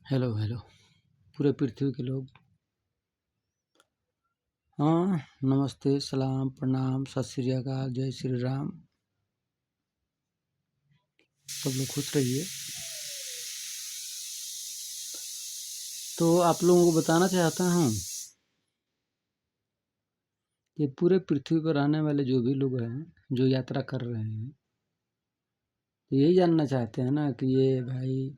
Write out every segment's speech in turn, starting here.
Hello hello पूरे पृथ्वी के लोग। हाँ, नमस्ते, सलाम, प्रणाम, सत श्री अकाल, जय श्री राम। सब लोग खुश रहिए। तो आप लोगों को बताना चाहता हूँ कि पूरे पृथ्वी पर रहने वाले जो भी लोग हैं, जो यात्रा कर रहे हैं, तो यही जानना चाहते हैं ना कि ये भाई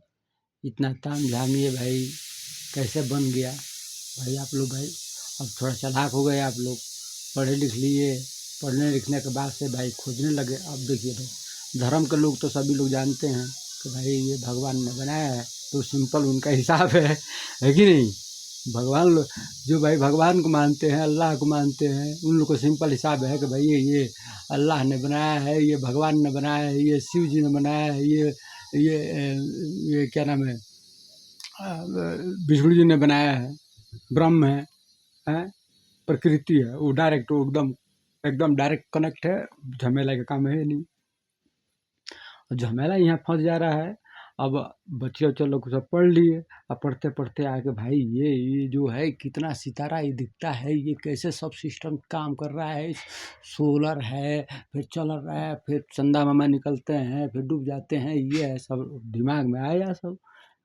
इतना तामझाम ये भाई कैसे बन गया। भाई आप लोग भाई अब थोड़ा चालाक हो गए, आप लोग पढ़े लिख लिए, पढ़ने लिखने के बाद से भाई खोजने लगे। अब देखिए भाई धर्म के लोग तो सभी लोग जानते हैं कि भाई ये भगवान ने बनाया है, तो सिंपल उनका हिसाब है कि नहीं। भगवान लोग जो भाई भगवान को मानते हैं, अल्लाह को मानते हैं, उन लोग को सिंपल हिसाब है कि भाई ये अल्लाह ने बनाया है, ये भगवान ने बनाया है, ये शिव जी ने बनाया है, ये क्या नाम है, विष्णु जी ने बनाया है, ब्रह्म है, प्रकृति है। वो डायरेक्ट वो एकदम एकदम डायरेक्ट कनेक्ट है, झमेला का काम है नहीं। और झमेला यहाँ फंस जा रहा है। अब बच्चे बच्चे लोग सब पढ़ लिए, अब पढ़ते पढ़ते आके भाई ये जो है कितना सितारा ये दिखता है, ये कैसे सब सिस्टम काम कर रहा है, सोलर है, फिर चल रहा है, फिर चंदा मामा निकलते हैं, फिर डूब जाते हैं, ये है सब दिमाग में आया, सब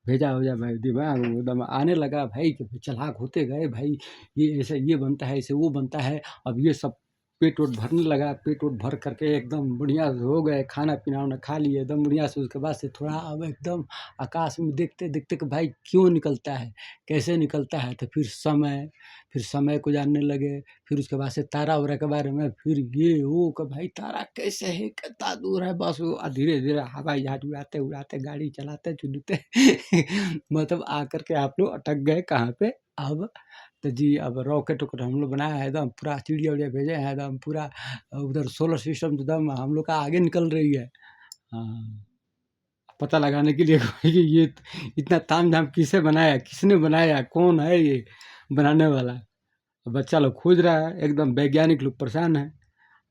भेजा हो जा भाई दिमाग में एकदम आने लगा भाई कि चालाक होते गए भाई। ये ऐसे ये बनता है, ऐसे वो बनता है। अब ये सब पेट वोट भरने लगा, पेट वोट भर करके एकदम बढ़िया से हो गए, खाना पीना उन्हें खा लिए एकदम बढ़िया से। उसके बाद से थोड़ा अब एकदम आकाश में देखते देखते कि भाई क्यों निकलता है, कैसे निकलता है, तो फिर समय को जानने लगे। फिर उसके बाद से तारा वारा के बारे में, फिर ये वो कि भाई तारा कैसे है, कितना दूर है, बस वो धीरे धीरे हवाई जहाज उड़ाते उड़ाते गाड़ी चलाते चुनते मतलब आकर के आप लोग अटक गए कहाँ पे अब। तो जी अब रॉकेट वॉकेट हम लोग बनाया है, एकदम पूरा चिड़िया उड़िया भेजे हैं, एकदम पूरा उधर सोलर सिस्टम एकदम हम लोग का आगे निकल रही है। हाँ, पता लगाने के लिए कि ये इतना तामझाम किसे बनाया, किसने बनाया, कौन है ये बनाने वाला। बच्चा लोग खोज रहा है, एकदम वैज्ञानिक लोग परेशान है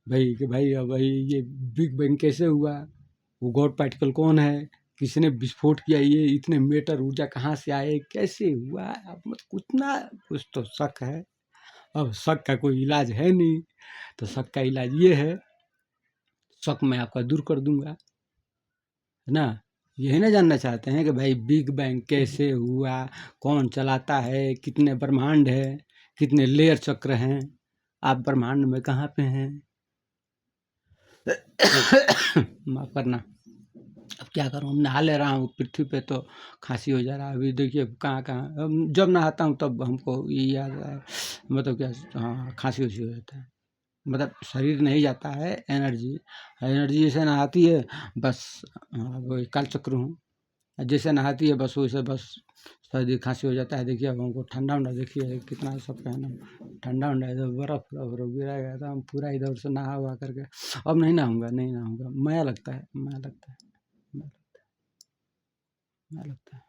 भाई कि भाई अब भाई ये बिग बैंग कैसे हुआ, वो गॉड पार्टिकल कौन है, किसने विस्फोट किया, ये इतने मीटर ऊर्जा कहाँ से आए, कैसे हुआ। अब मतलब कुछ तो शक है। अब शक का कोई इलाज है नहीं, तो शक का इलाज ये है, शक मैं आपका दूर कर दूंगा, है ना। यही ना जानना चाहते हैं कि भाई बिग बैंग कैसे हुआ, कौन चलाता है, कितने ब्रह्मांड है, कितने लेयर चक्र हैं, आप ब्रह्मांड में कहाँ पे हैं। माफ करना। अब क्या करूँ, हम नहा ले रहा हूँ पृथ्वी पे तो खांसी हो जा रहा है। अभी देखिए कहाँ कहाँ जब नहाता हूँ तब हमको ये याद है, मतलब क्या, हाँ खांसी उसी हो जाता है। मतलब शरीर नहीं जाता है, एनर्जी एनर्जी जैसे नहाती है बस। हाँ, वही कालचक्र हूँ, जैसे नहाती है बस वैसे बस सर्दी खांसी हो जाता है। देखिए अब हमको ठंडा उंडा देखिए कितना सब कहना, ठंडा उंडा इधर बर्फ बर्फ गिरा गया था, हम पूरा इधर से नहा हुआ करके अब नहीं नहाऊंगा, नहीं नहाऊंगा, माया लगता है, माया लगता है, माया माया लगता है।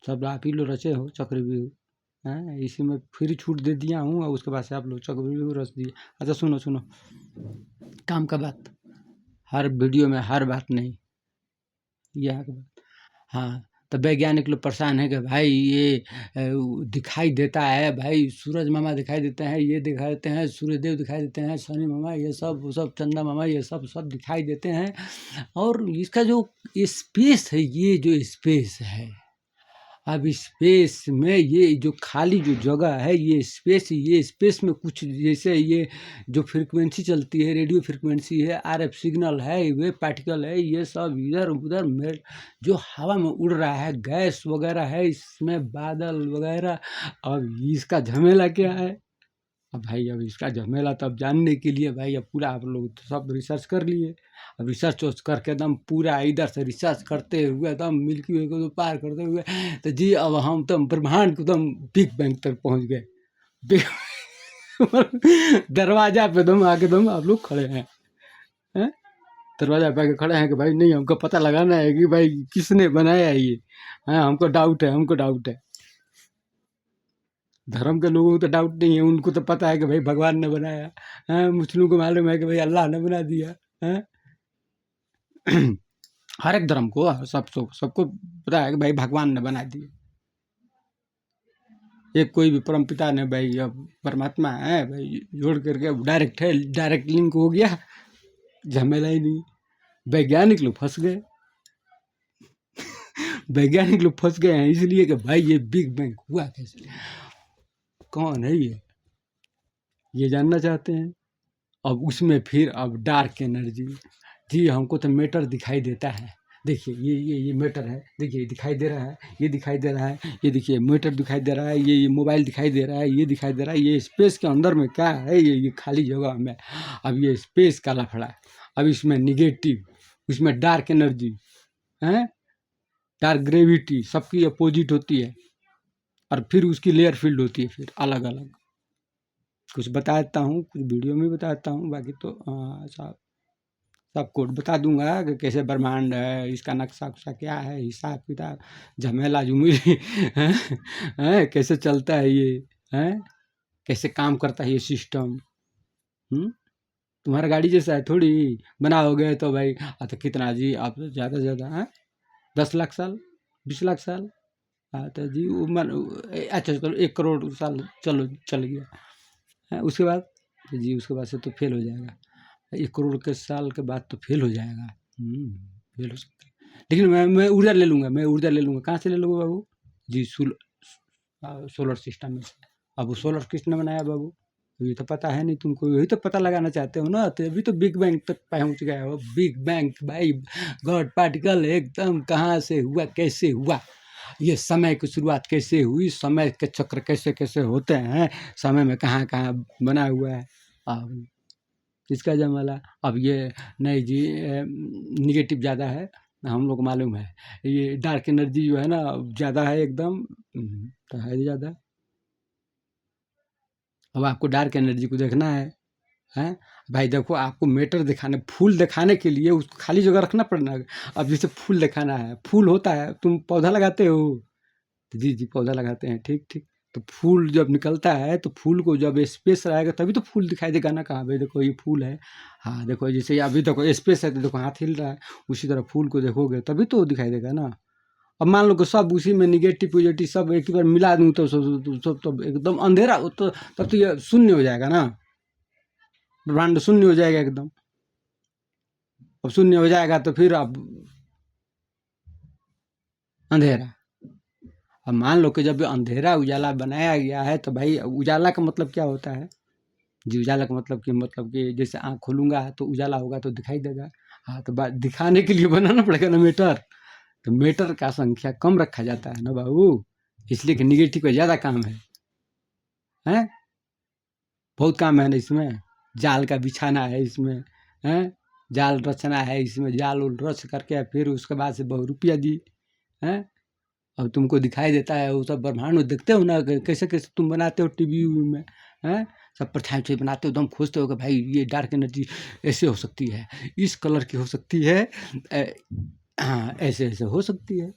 सब आप ही लोग रचे हो चक्रव्यूह, हैं इसी में फ्री छूट दे दिया हूँ, और उसके बाद से आप लोग चक्रव्यूह रच दिए। अच्छा सुनो सुनो, काम का बात, हर वीडियो में हर बात नहीं, यह है बात। हाँ, तो वैज्ञानिक लोग परेशान है कि भाई ये दिखाई देता है, भाई सूरज मामा दिखाई देते हैं, ये दिखाई देते हैं, सूर्यदेव दिखाई देते हैं, शनि मामा, ये सब वो सब, चंदा मामा, ये सब सब दिखाई देते हैं। और इसका जो स्पेस है, ये जो स्पेस है, अब स्पेस में ये जो खाली जो जगह है, ये स्पेस में कुछ जैसे ये जो फ्रीक्वेंसी चलती है, रेडियो फ्रीक्वेंसी है, आरएफ सिग्नल है, वेव पार्टिकल है, ये सब इधर उधर में जो हवा में उड़ रहा है, गैस वगैरह है, इसमें बादल वगैरह। अब इसका झमेला क्या है। अब भाई अब इसका झमेला तो अब जानने के लिए भाई अब पूरा आप लोग तो सब रिसर्च कर लिए। अब रिसर्च उस करके एकदम पूरा इधर से रिसर्च करते हुए एकदम मिल्की वे को तो पार करते हुए, तो जी अब हम तो ब्रह्मांड को एकदम बिग बैंग तक पहुंच गए। दरवाजा पे तुम आके तुम आप लोग खड़े हैं, दरवाजा पे आके खड़े हैं कि भाई नहीं हमको पता लगाना है कि भाई किसने बनाया है ये। हाँ हमको डाउट है, हमको डाउट है। धर्म के लोगों को तो डाउट नहीं है, उनको तो पता है कि भाई भगवान ने बनाया है, मुस्लिम को मालूम है कि भाई अल्लाह ने बना दिया है। हर एक धर्म को सबको पता है कि भाई भगवान ने बना दिए। एक कोई भी परमपिता ने भाई अब परमात्मा है भाई जोड़ करके डायरेक्ट है, डायरेक्ट लिंक हो गया, झमेला ही नहीं। वैज्ञानिक लोग फंस गए वैज्ञानिक लोग फंस गए हैं इसलिए कि भाई ये बिग बैंग हुआ कैसे, कौन है ये जानना चाहते हैं। अब उसमें फिर अब डार्क एनर्जी, जी हमको तो मैटर दिखाई देता है, देखिए ये मैटर है, देखिए दिखाई दे रहा है, ये दिखाई दे रहा है, ये देखिए मैटर दिखाई दे रहा है, ये मोबाइल दिखाई दे रहा है, ये दिखाई दे रहा है, ये स्पेस के अंदर में क्या है, ये खाली जगह में। अब ये स्पेस का लफड़ा है, अब इसमें निगेटिव, इसमें डार्क एनर्जी है, डार्क ग्रेविटी सबकी अपोजिट होती है, और फिर उसकी लेयर फील्ड होती है फिर अलग अलग। कुछ बता देता हूँ, कुछ वीडियो में बताता हूँ, बाकी तो सब कोड बता दूंगा कि कैसे ब्रह्मांड है, इसका नक्शा उक्शा क्या है, हिसाब किताब, झमेला झुमेली है, कैसे चलता है ये, है कैसे काम करता है ये सिस्टम। तुम्हारा गाड़ी जैसा है थोड़ी, बनाओगे तो भाई तो कितना जी आप ज़्यादा से ज़्यादा है 10 लाख साल 20 लाख साल, तो जी अच्छा चलो 1 करोड़ साल चलो चल गया है, उसके बाद जी उसके बाद से तो फेल हो जाएगा, 1 करोड़ के साल के बाद तो फेल हो जाएगा। फेल हो सकता है, लेकिन मैं ऊर्जा ले लूँगा, मैं ऊर्जा ले लूँगा। कहाँ से ले लूँगा बाबू जी? सोलर सिस्टम में से। अब वो सोलर किसने बनाया बाबू? ये तो पता है नहीं तुमको, यही तो पता लगाना चाहते हो ना, तो अभी तो बिग बैंग तक पहुँच गए हो। बिग बैंग भाई, गॉड पार्टिकल एकदम कहाँ से हुआ, कैसे हुआ, ये समय की शुरुआत कैसे हुई, समय के चक्र कैसे कैसे होते हैं, समय में कहाँ कहाँ बना हुआ है। अब किसका जमाला, अब ये नहीं जी निगेटिव ज़्यादा है, हम लोग को मालूम है, ये डार्क एनर्जी जो है ना ज़्यादा है एकदम, तो है ज़्यादा। अब आपको डार्क एनर्जी को देखना है भाई, देखो आपको मैटर दिखाने, फूल दिखाने के लिए उसको खाली जगह रखना पड़ना। अब जैसे फूल दिखाना है, फूल होता है, तुम पौधा लगाते हो, तो जी पौधा लगाते हैं, ठीक ठीक, तो फूल जब निकलता है तो फूल को जब स्पेस रहेगा तभी तो फूल दिखाई देगा ना, कहाँ भाई देखो ये फूल है, हाँ देखो जैसे अभी देखो स्पेस है तो देखो हाथ हिल रहा है, उसी तरह फूल को देखोगे तभी तो दिखाई देगा ना। अब मान लो कि सब उसी में निगेटिव पॉजिटिव सब एक ही बार मिला दूँ तो सब तो एकदम अंधेरा, तो तब तो ये शून्य हो जाएगा ना, ब्रह्मांड शून्य हो जाएगा एकदम। अब शून्य हो जाएगा तो फिर अब अंधेरा। अब मान लो कि जब अंधेरा उजाला बनाया गया है तो भाई उजाला का मतलब क्या होता है जी? उजाला का मतलब कि जैसे आँख खोलूँगा तो उजाला होगा तो दिखाई देगा, हाँ तो बात दिखाने के लिए बनाना पड़ेगा ना मीटर, तो मीटर का संख्या कम रखा जाता है ना बाबू, इसलिए कि निगेटिव का ज़्यादा काम है, बहुत काम है ना इसमें, जाल का बिछाना है इसमें, हैं जाल रचना है इसमें, जाल उल रच करके फिर उसके बाद से बहुत रुपया दी हैं। अब तुमको दिखाई देता है वो सब ब्रह्मांड में, देखते हो ना कैसे कैसे तुम बनाते हो टीवी में, हैं सब परछाई से बनाते हो, एकदम खोजते हो कि भाई ये डार्क एनर्जी ऐसे हो सकती है, इस कलर की हो सकती है, हाँ ऐसे ऐसे हो सकती है,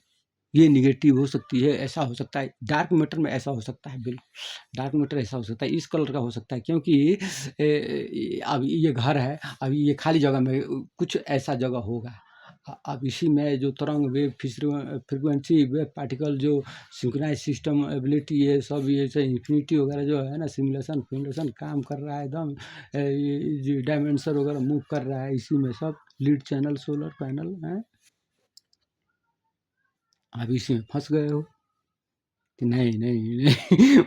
ये निगेटिव हो सकती है, ऐसा हो सकता है, डार्क मैटर में ऐसा हो सकता है, बिल्कुल डार्क मैटर ऐसा हो सकता है, इस कलर का हो सकता है, क्योंकि अब ये घर है, अब ये खाली जगह में कुछ ऐसा जगह होगा। अब इसी में जो तरंग वेव फ्रीक्वेंसी वेव पार्टिकल जो सिंक्रोनाइज सिस्टम एबिलिटी ये सब, ये इन्फिनिटी वगैरह जो है ना, सिमुलेशन फिमुलेशन काम कर रहा है एकदम, ये डायमेंशन वगैरह मूव कर रहा है इसी में सब, लीड चैनल सोलर पैनल है। अब इसी में फंस गए हो कि नहीं नहीं नहीं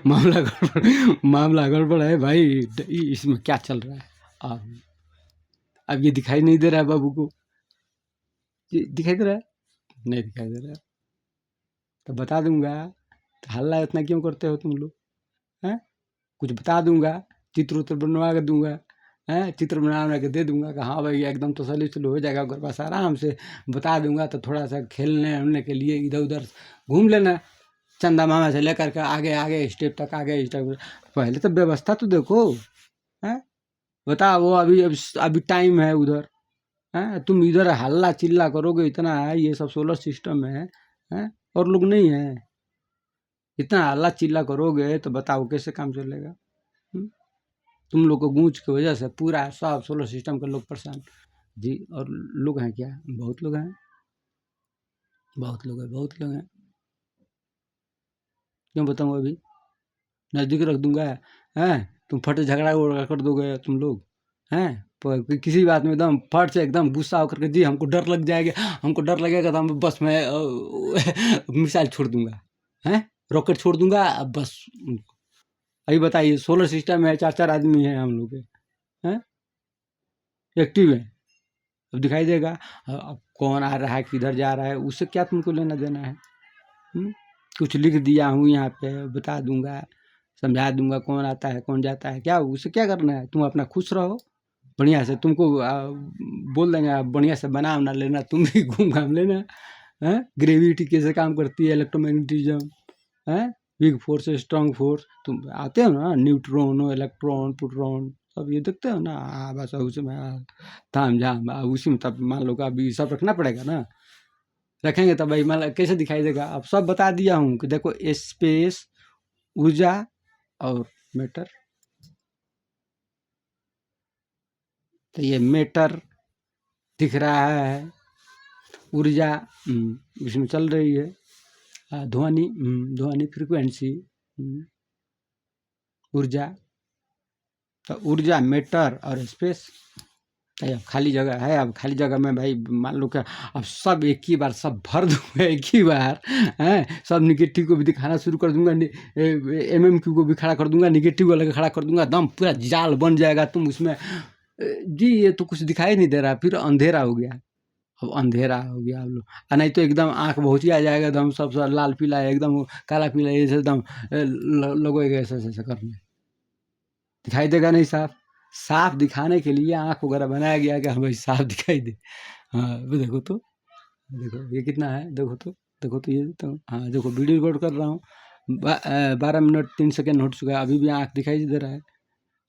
मामला गड़बड़ है भाई, इसमें क्या चल रहा है। अब ये दिखाई नहीं दे रहा है बाबू को, ये दिखाई दे रहा है, नहीं दिखाई दे रहा है, तो बता दूंगा, तो हल्ला इतना क्यों करते हो तुम लोग, हैं कुछ बता दूंगा, चित्र उत्र बनवा के दूंगा, हैं चित्र बना के दे दूंगा कि हाँ भाई एकदम तसल्ली से हो जाएगा, घर पास आराम से बता दूंगा, तो थोड़ा सा खेलने उलने के लिए इधर उधर घूम लेना, चंदा मामा से लेकर के आगे आगे स्टेप तक, आगे स्टेप, पहले तो व्यवस्था तो देखो, हैं बताओ वो अभी टाइम है उधर, हैं तुम इधर हल्ला चिल्ला करोगे इतना है, ये सब सोलर सिस्टम है और लोग नहीं है, इतना हल्ला चिल्ला करोगे तो बताओ कैसे काम चलेगा। तुम लोग को गूंज की वजह से पूरा सब सोलर सिस्टम के लोग परेशान जी, और लोग हैं क्या, बहुत लोग हैं, बहुत लोग हैं, बहुत लोग हैं। क्यों बताऊँ अभी? नज़दीक रख दूँगा, हैं? तुम फट से झगड़ा उगड़ा कर दोगे तुम लोग, हैं? किसी बात में एकदम फट से एकदम गुस्सा होकर के जी हमको डर लग जाएगा, हमको डर लगेगा तो हम बस मैं मिसाइल छोड़ दूँगा, हैं? रॉकेट छोड़ दूँगा बस। अभी बताइए सोलर सिस्टम है, 4-4 आदमी हैं हम लोग के, हैं? एक्टिव हैं। अब दिखाई देगा अब कौन आ रहा है, किधर जा रहा है, उससे क्या तुमको लेना देना है? हुँ? कुछ लिख दिया हूँ यहाँ पे, बता दूँगा, समझा दूँगा कौन आता है, कौन जाता है, क्या उससे क्या करना है? तुम अपना खुश रहो, बढ़िया से तुमको बोल देंगे आप बढ़िया से बना-वना लेना, तुम भी घूम-घाम लेना, हैं? ग्रेविटी कैसे काम करती है, इलेक्ट्रोमैग्नेटिज़्म, हैं? बिग फोर्स, स्ट्रॉन्ग फोर्स, तुम आते हो ना न्यूट्रॉन, इलेक्ट्रॉन, प्रोटॉन सब ये देखते हो ना? बस उसी में तामझाम उसी में तब मान लो कि अभी सब रखना पड़ेगा ना। रखेंगे तब भाई मतलब कैसे दिखाई देगा? अब सब बता दिया हूँ कि देखो स्पेस, ऊर्जा और मैटर। तो ये मैटर दिख रहा है, ऊर्जा इसमें चल रही है, ध्वनि ध्वनि फ्रीक्वेंसी, ऊर्जा, तो ऊर्जा मैटर और स्पेस। अब खाली जगह है, अब खाली जगह में भाई मान लो कि अब सब एक ही बार सब भर दूंगा एक ही बार, हैं? सब निगेटिव को भी दिखाना शुरू कर दूंगा, MMQ को भी खड़ा कर दूंगा, निगेटिव वाला को खड़ा कर दूंगा, एकदम पूरा जाल बन जाएगा। तुम उसमें जी ये तो कुछ दिखाई नहीं दे रहा, फिर अंधेरा हो गया। अब अंधेरा हो गया आप लोग, नहीं तो एकदम आँख भौंचिया जाएगा, एकदम सब लाल पीला एकदम काला पीला ऐसे एकदम लगेगा ऐसा ऐसा करने, दिखाई देगा नहीं साफ। साफ दिखाने के लिए आँख वगैरह बनाया गया कि हमें साफ दिखाई दे। हाँ वो देखो तो, देखो ये कितना है, देखो तो ये तो हाँ देखो वीडियो रिकॉर्ड कर रहा हूँ, 12 मिनट 3 सेकंड हो चुका है, अभी भी आँख दिखाई दे रहा है,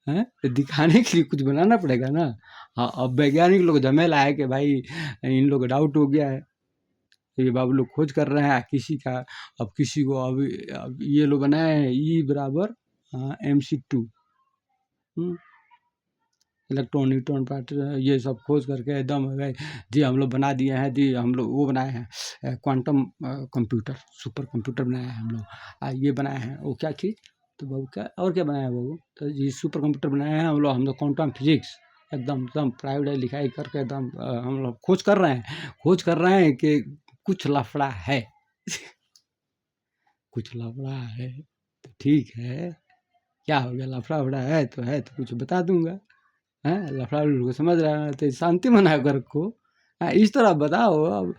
हैं? तो दिखाने के लिए कुछ बनाना पड़ेगा ना। हाँ अब वैज्ञानिक लोग झमेला है कि भाई इन लोग डाउट हो गया है, तो ये बाबू लोग खोज कर रहे हैं किसी का, अब किसी को अब ये लोग बनाए हैं E बराबर MC2, इलेक्ट्रॉन न्यूट्रॉन पार्ट ये सब खोज करके एकदम भाई जी हम लोग बना दिए हैं जी, हम लोग वो बनाए हैं क्वांटम कंप्यूटर, सुपर कंप्यूटर बनाया है हम लोग, ये बनाए हैं वो क्या चीज़, तो बाबू क्या और क्या बनाया है बाबू, तो ये सुपर कंप्यूटर बनाए हैं हम लोग क्वांटम फिजिक्स एकदम एकदम प्राइवेट लिखाई करके एकदम हम लोग खोज कर रहे हैं कि कुछ लफड़ा है कुछ लफड़ा है, तो ठीक है, क्या हो गया, लफड़ा वफड़ा है तो कुछ बता दूंगा, हैं? लफड़ा को समझ रहा है तो शांति मना कर रखो। इस तरह बताओ, अब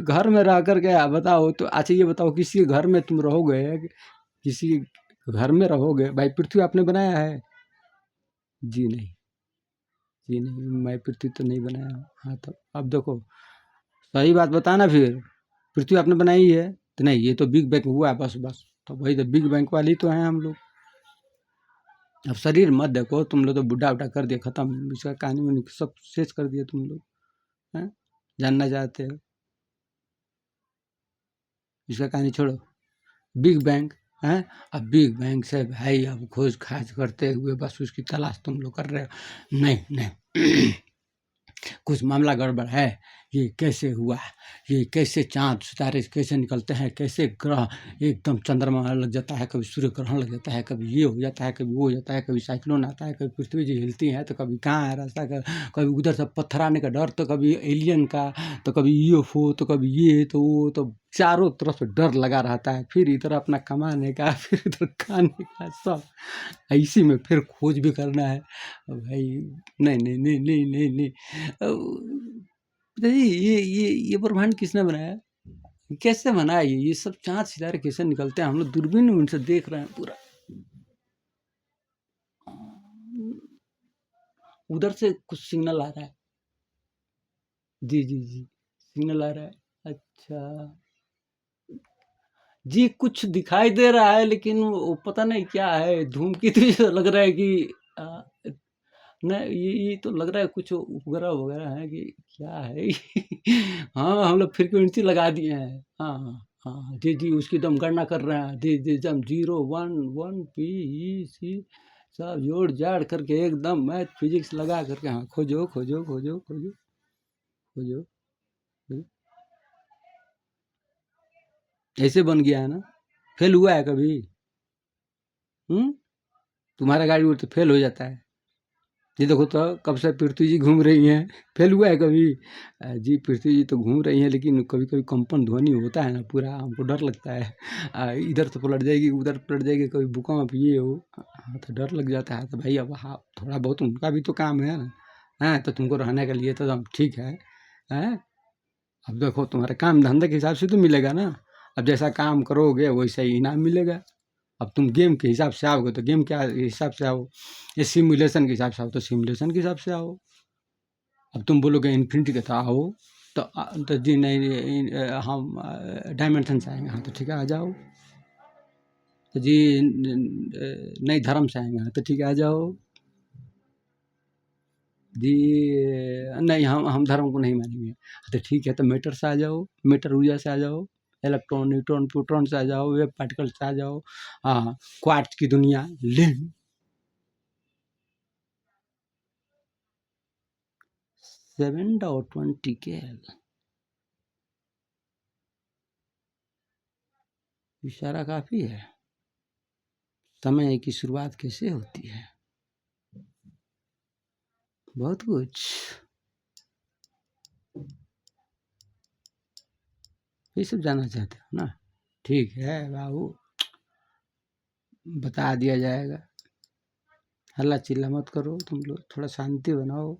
घर में रह कर के बताओ तो अच्छा ये बताओ किसी के घर में तुम रहोगे, किसी के घर में रहोगे, भाई पृथ्वी आपने बनाया है? जी नहीं, जी नहीं, मैं पृथ्वी तो नहीं बनाया हूँ। हाँ तो अब देखो सही बात बताना फिर, पृथ्वी आपने बनाई है? तो नहीं ये तो बिग बैंग हुआ है, बस तो वही तो बिग बैंग वाली तो हैं हम लोग। अब शरीर मत देखो, तुम लोग तो बुढ़ा उढ़ा कर दिया खत्म, इसका कहानी वानी सब शेष कर दिया तुम लोग, हैं? जानना चाहते हो, इसका कहानी छोड़ो, बिग बैंग, हैं? अब बिग बैंग से भाई अब खोज खाज करते हुए बस उसकी तलाश तुम लोग कर रहे हो, नहीं नहीं कुछ मामला गड़बड़ है, ये कैसे हुआ, ये कैसे चाँद सितारे कैसे निकलते हैं, कैसे ग्रह एकदम चंद्रमा लग जाता है, कभी सूर्य ग्रहण लग जाता है, कभी ये हो जाता है, कभी वो हो जाता है, कभी साइक्लोन आता है, कभी पृथ्वी जी हिलती है, तो कभी कहाँ है रास्ता, कभी उधर से पत्थर आने का डर, तो कभी एलियन का, तो कभी UFO, तो कभी ये तो वो, तो चारों तरफ से डर लगा रहता है, फिर इधर अपना कमाने का, फिर इधर खाने का, सब इसी में फिर खोज भी करना है भाई। नहीं नहीं नहीं नहीं नहीं नहीं बताइए ये ब्रह्मांड किसने बनाया, कैसे बना ये सब चाँद सितारे कैसे निकलते हैं, हम लोग दूरबीन में उनसे देख रहे हैं पूरा, उधर से कुछ सिग्नल आ रहा है, जी जी जी सिग्नल आ रहा है, अच्छा जी कुछ दिखाई दे रहा है लेकिन वो पता नहीं क्या है, धूमकेतु जैसा लग रहा है कि आ, नहीं ये तो लग रहा है कुछ उपग्रह वगैरह है कि क्या है हाँ हम लोग फ्रीक्वेंसी लगा दिए हैं, हाँ हाँ हाँ जी जी उसकी एकदम गणना कर रहे हैं, जी जी एकदम 0 1 1 PEC सब जोड़ जाड़ करके एकदम मैथ फिजिक्स लगा करके, हाँ खोजो खोजो खोजो खोजो खोजो खोजो। ऐसे बन गया है ना। फेल हुआ है कभी? तुम्हारा गाड़ी तो फेल हो जाता है। ये देखो तो कब से पृथ्वी जी घूम रही हैं, फेल हुआ है कभी? जी पृथ्वी जी तो घूम रही हैं, लेकिन कभी-कभी कंपन ध्वनि होता है ना पूरा, हमको डर लगता है। इधर तो पलट जाएगी, उधर पलट जाएगी, कभी भूकंप ये हो, तो डर लग जाता है। तो भाई अब हाँ, थोड़ा बहुत उनका भी तो काम है ना। तो तुमको रहने के लिए तो एकदम ठीक है। हैं? अब देखो तुम्हारे काम धंधे के हिसाब से तो मिलेगा ना। अब जैसा काम करोगे वैसा ही इनाम मिलेगा। अब तुम गेम के हिसाब से आओगे तो गेम के हिसाब से आओ, ये सिमुलेशन के हिसाब से आओ तो सिमुलेशन के हिसाब से आओ। अब तुम बोलोगे इन्फिनिटी के तो आओ, तो जी नहीं हम डायमेंशन से आएंगे, हाँ तो ठीक है आ जाओ। तो जी नहीं धर्म से आएंगे, हाँ तो ठीक है आ जाओ। जी नहीं हम धर्म को नहीं मानेंगे, हाँ तो ठीक है तो मैटर से आ जाओ, मैटर ऊर्जा से आ जाओ, इलेक्ट्रॉन न्यूट्रॉन प्रोटॉन से आ जाओ, वेव पार्टिकल से आ जाओ। हाँ क्वार्ट्ज की दुनिया लेन 7.20 केल इशारा काफी है। समय की शुरुआत कैसे होती है? बहुत कुछ। ये सब जानना चाहते हो ना? ठीक है बाबू, बता दिया जाएगा। हल्ला चिल्ला मत करो, तुम लोग थोड़ा शांति बनाओ।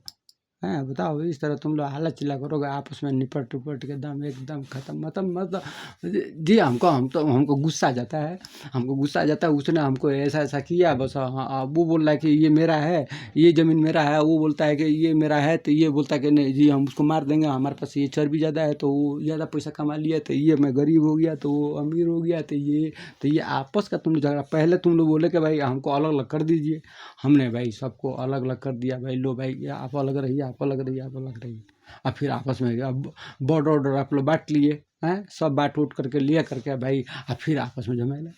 बताओ, इस तरह तुम लोग हल्ला चिल्ला करोगे आपस में, निपट उपट के दम एकदम खत्म, मतलब जी हमको गुस्सा आ जाता है। हमको गुस्सा आ जाता है, उसने हमको ऐसा ऐसा किया, बस वो बोल रहा है कि ये मेरा है, ये ज़मीन मेरा है, वो बोलता है कि ये मेरा है, तो ये बोलता है कि नहीं जी हम उसको मार देंगे, हमारे पास ये चर्बी ज़्यादा है तो वो ज़्यादा पैसा कमा लिया, तो ये मैं गरीब हो गया तो वो अमीर हो गया, तो ये आपस का तुम लोग झगड़ा। पहले तुम लोग बोले कि भाई हमको अलग अलग कर दीजिए, हमने भाई सबको अलग अलग कर दिया, भाई लो भाई आप अलग रहिए, आप अलग रहिए, आप अलग रहिए। अब फिर आपस में अब बॉर्डर ऑर्डर आप लोग बांट लिए हैं, सब बांट उठ करके लिया करके भाई, अब फिर आपस में झमेला।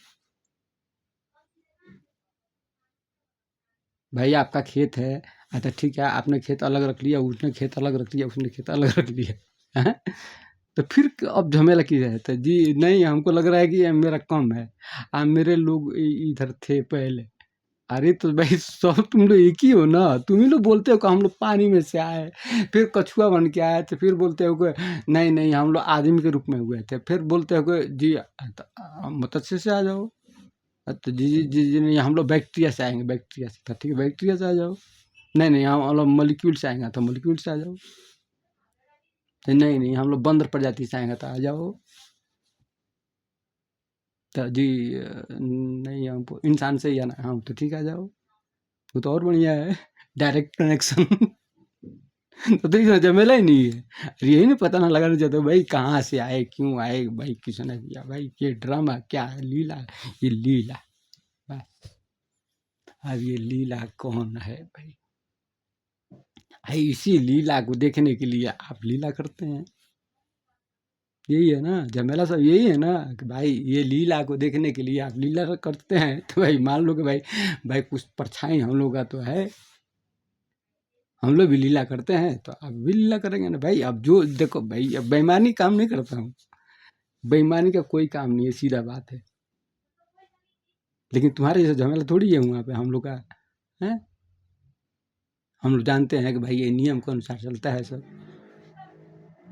भाई आपका खेत है, अच्छा ठीक है, आपने खेत अलग रख लिया, उसने खेत अलग रख लिया, उसने खेत अलग रख लिया हैं? तो फिर अब झमेला की है, तो जी नहीं हमको लग रहा है कि ये मेरा कम है, मेरे लोग इधर थे पहले। अरे तो भाई सब तुम लोग एक ही हो ना, तुम ही लोग बोलते हो कि हम लोग पानी में से आए, फिर कछुआ बन के आए थे, फिर बोलते हो कि नहीं नहीं हम लोग आदमी के रूप में हुए थे, फिर बोलते हो कि जी मत्स्य से आ जाओ। तो जी जी जी जी नहीं हम लोग बैक्टीरिया से आएंगे, बैक्टीरिया से, तो ठीक है बैक्टीरिया से आ जाओ। नहीं नहीं हम लोग मॉलिक्यूल से आएंगे, तो मॉलिक्यूल से आ जाओ। तो नहीं नहीं हम लोग बंदर प्रजाति से आएंगे, तो आ जाओ। तो जी नहीं हमको इंसान से ही आना है, हाँ तो ठीक है आ जाओ, वो तो और बढ़िया है, डायरेक्ट कनेक्शन। तो इसमें झमेला ही नहीं है। यही नहीं पता ना लगाना चाहते भाई कहाँ से आए, क्यों आए, भाई किसने दिया, भाई ये ड्रामा क्या है, लीला है, ये लीला। बस अब ये लीला कौन है भाई? इसी लीला को देखने के लिए आप लीला करते हैं। यही है ना झमेला, सब यही है ना कि भाई ये लीला को देखने के लिए आप लीला करते हैं, तो भाई मान लो कि भाई भाई कुछ परछाई हम लोग का तो है, हम लोग भी लीला करते हैं, तो आप भी लीला करेंगे ना भाई। अब जो देखो भाई, अब बेईमानी काम नहीं करता हूँ, बेईमानी का कोई काम नहीं है, सीधा बात है। लेकिन तुम्हारे जैसा झमेला थोड़ी है वहाँ पे हम लोग का है। हम लोग जानते हैं कि भाई ये नियम के अनुसार चलता है सब।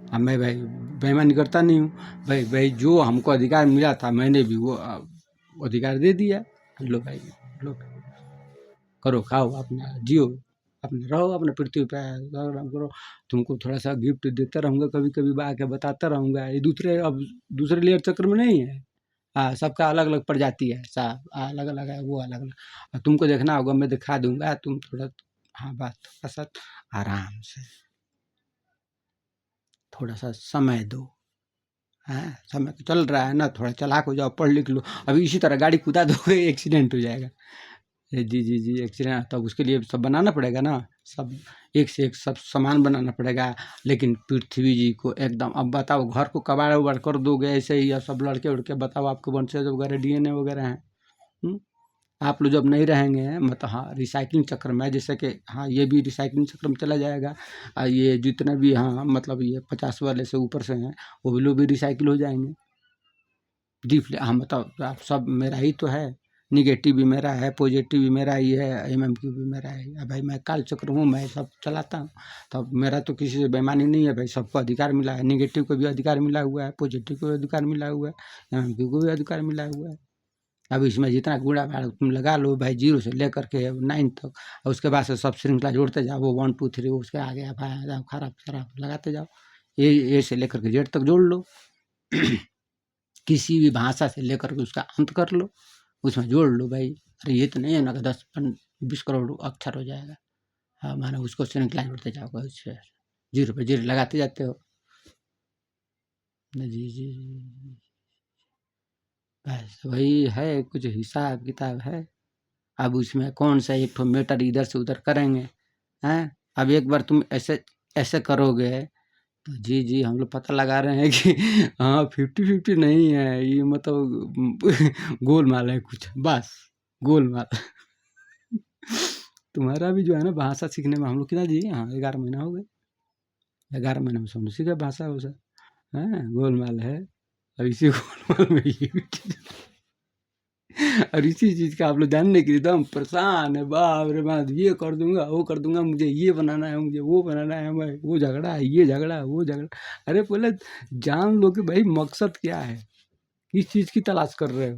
अब मैं भाई बेईमानी करता नहीं हूँ। भाई भाई जो हमको अधिकार मिला था मैंने भी वो अधिकार दे दिया। लो भाई लो, करो खाओ अपना जियो, अपने रहो अपने पृथ्वी पे, करो। तुमको थोड़ा सा गिफ्ट देता रहूँगा, कभी कभी आके बताता रहूँगा। ये दूसरे अब दूसरे लेयर चक्र में नहीं है। हाँ सबका अलग अलग प्रजाति है, सब अलग अलग है, वो अलग अलग। और तुमको देखना होगा मैं दिखा दूंगा, तुम थोड़ा हाँ बस थोड़ा सा आराम से, थोड़ा सा समय दो। समय तो चल रहा है ना, थोड़ा चालाक हो जाओ, पढ़ लिख लो। अभी इसी तरह गाड़ी कुदा दोगे एक्सीडेंट हो जाएगा। जी जी जी एक्सीडेंट, तब उसके लिए सब बनाना पड़ेगा ना, सब एक से एक सब सामान बनाना पड़ेगा। लेकिन पृथ्वी जी को एकदम, अब बताओ घर को कबाड़ उबाड़ कर दोगे ऐसे ही, या सब लड़के उड़के बताओ आपके वंशज वगैरह डीएनए वगैरह हैं। हुँ? आप लोग जब नहीं रहेंगे मतलब, हाँ रिसाइक्लिंग चक्र में, जैसे कि हाँ ये भी रिसाइक्लिंग चक्र में चला जाएगा। ये जितने भी हाँ मतलब ये 50 वाले से ऊपर से हैं, वो भी लोग भी रिसाइकिल हो जाएंगे। डीपली हाँ मतलब आप सब मेरा ही तो है, निगेटिव भी मेरा है, पॉजिटिव भी मेरा ही है, एमएमक्यू भी मेरा है। अब भाई मैं कालचक्र हूँ, मैं सब चलाता हूँ, तब मेरा तो किसी से बेईमानी नहीं है भाई, सबको अधिकार मिला है, निगेटिव को भी अधिकार मिला हुआ है, पॉजिटिव को भी अधिकार मिला हुआ है, एमएमक्यू को भी अधिकार मिला हुआ है। अब इसमें जितना कूड़ा भाड़ा तुम लगा लो भाई, 0 से लेकर के 9 तक, और उसके बाद से सब श्रृंखला जोड़ते जाओ, वो 1 2 3 उसके आगे आप जाओ, खराब खराब लगाते जाओ, ए से लेकर के जेड तक जोड़ लो। किसी भी भाषा से लेकर के उसका अंत कर लो, उसमें जोड़ लो भाई। अरे ये तो नहीं है ना कि 10-20 करोड़ अक्षर हो जाएगा। हाँ मानो उसको श्रृंखला जोड़ते जाओ, उससे 0 पे 0 लगाते जाते हो। जी जी जी, बस वही है, कुछ हिसाब किताब है। अब उसमें कौन सा एक ठो मैटर इधर से उधर करेंगे, हैं? अब एक बार तुम ऐसे ऐसे करोगे तो जी जी हम लोग पता लगा रहे हैं कि हाँ 50-50 नहीं है ये, मतलब गोलमाल है कुछ, बस गोलमाल। तुम्हारा भी जो है ना भाषा सीखने में हम लोग कितना जी, हाँ 11 महीना हो गए, 11 महीने में समझ सीखे भाषा वैसा है, गोलमाल है। और इसी गोलमाल में ये भी चीज़ और इसी चीज़ का आप लोग जानने के लिए एकदम परेशान है, बाप रे बाप, ये कर दूंगा वो कर दूंगा, मुझे ये बनाना है, मुझे वो बनाना है, मैं वो झगड़ा है, ये झगड़ा है, वो झगड़ा। अरे पहले जान लो कि भाई मकसद क्या है, किस चीज़ की तलाश कर रहे हो।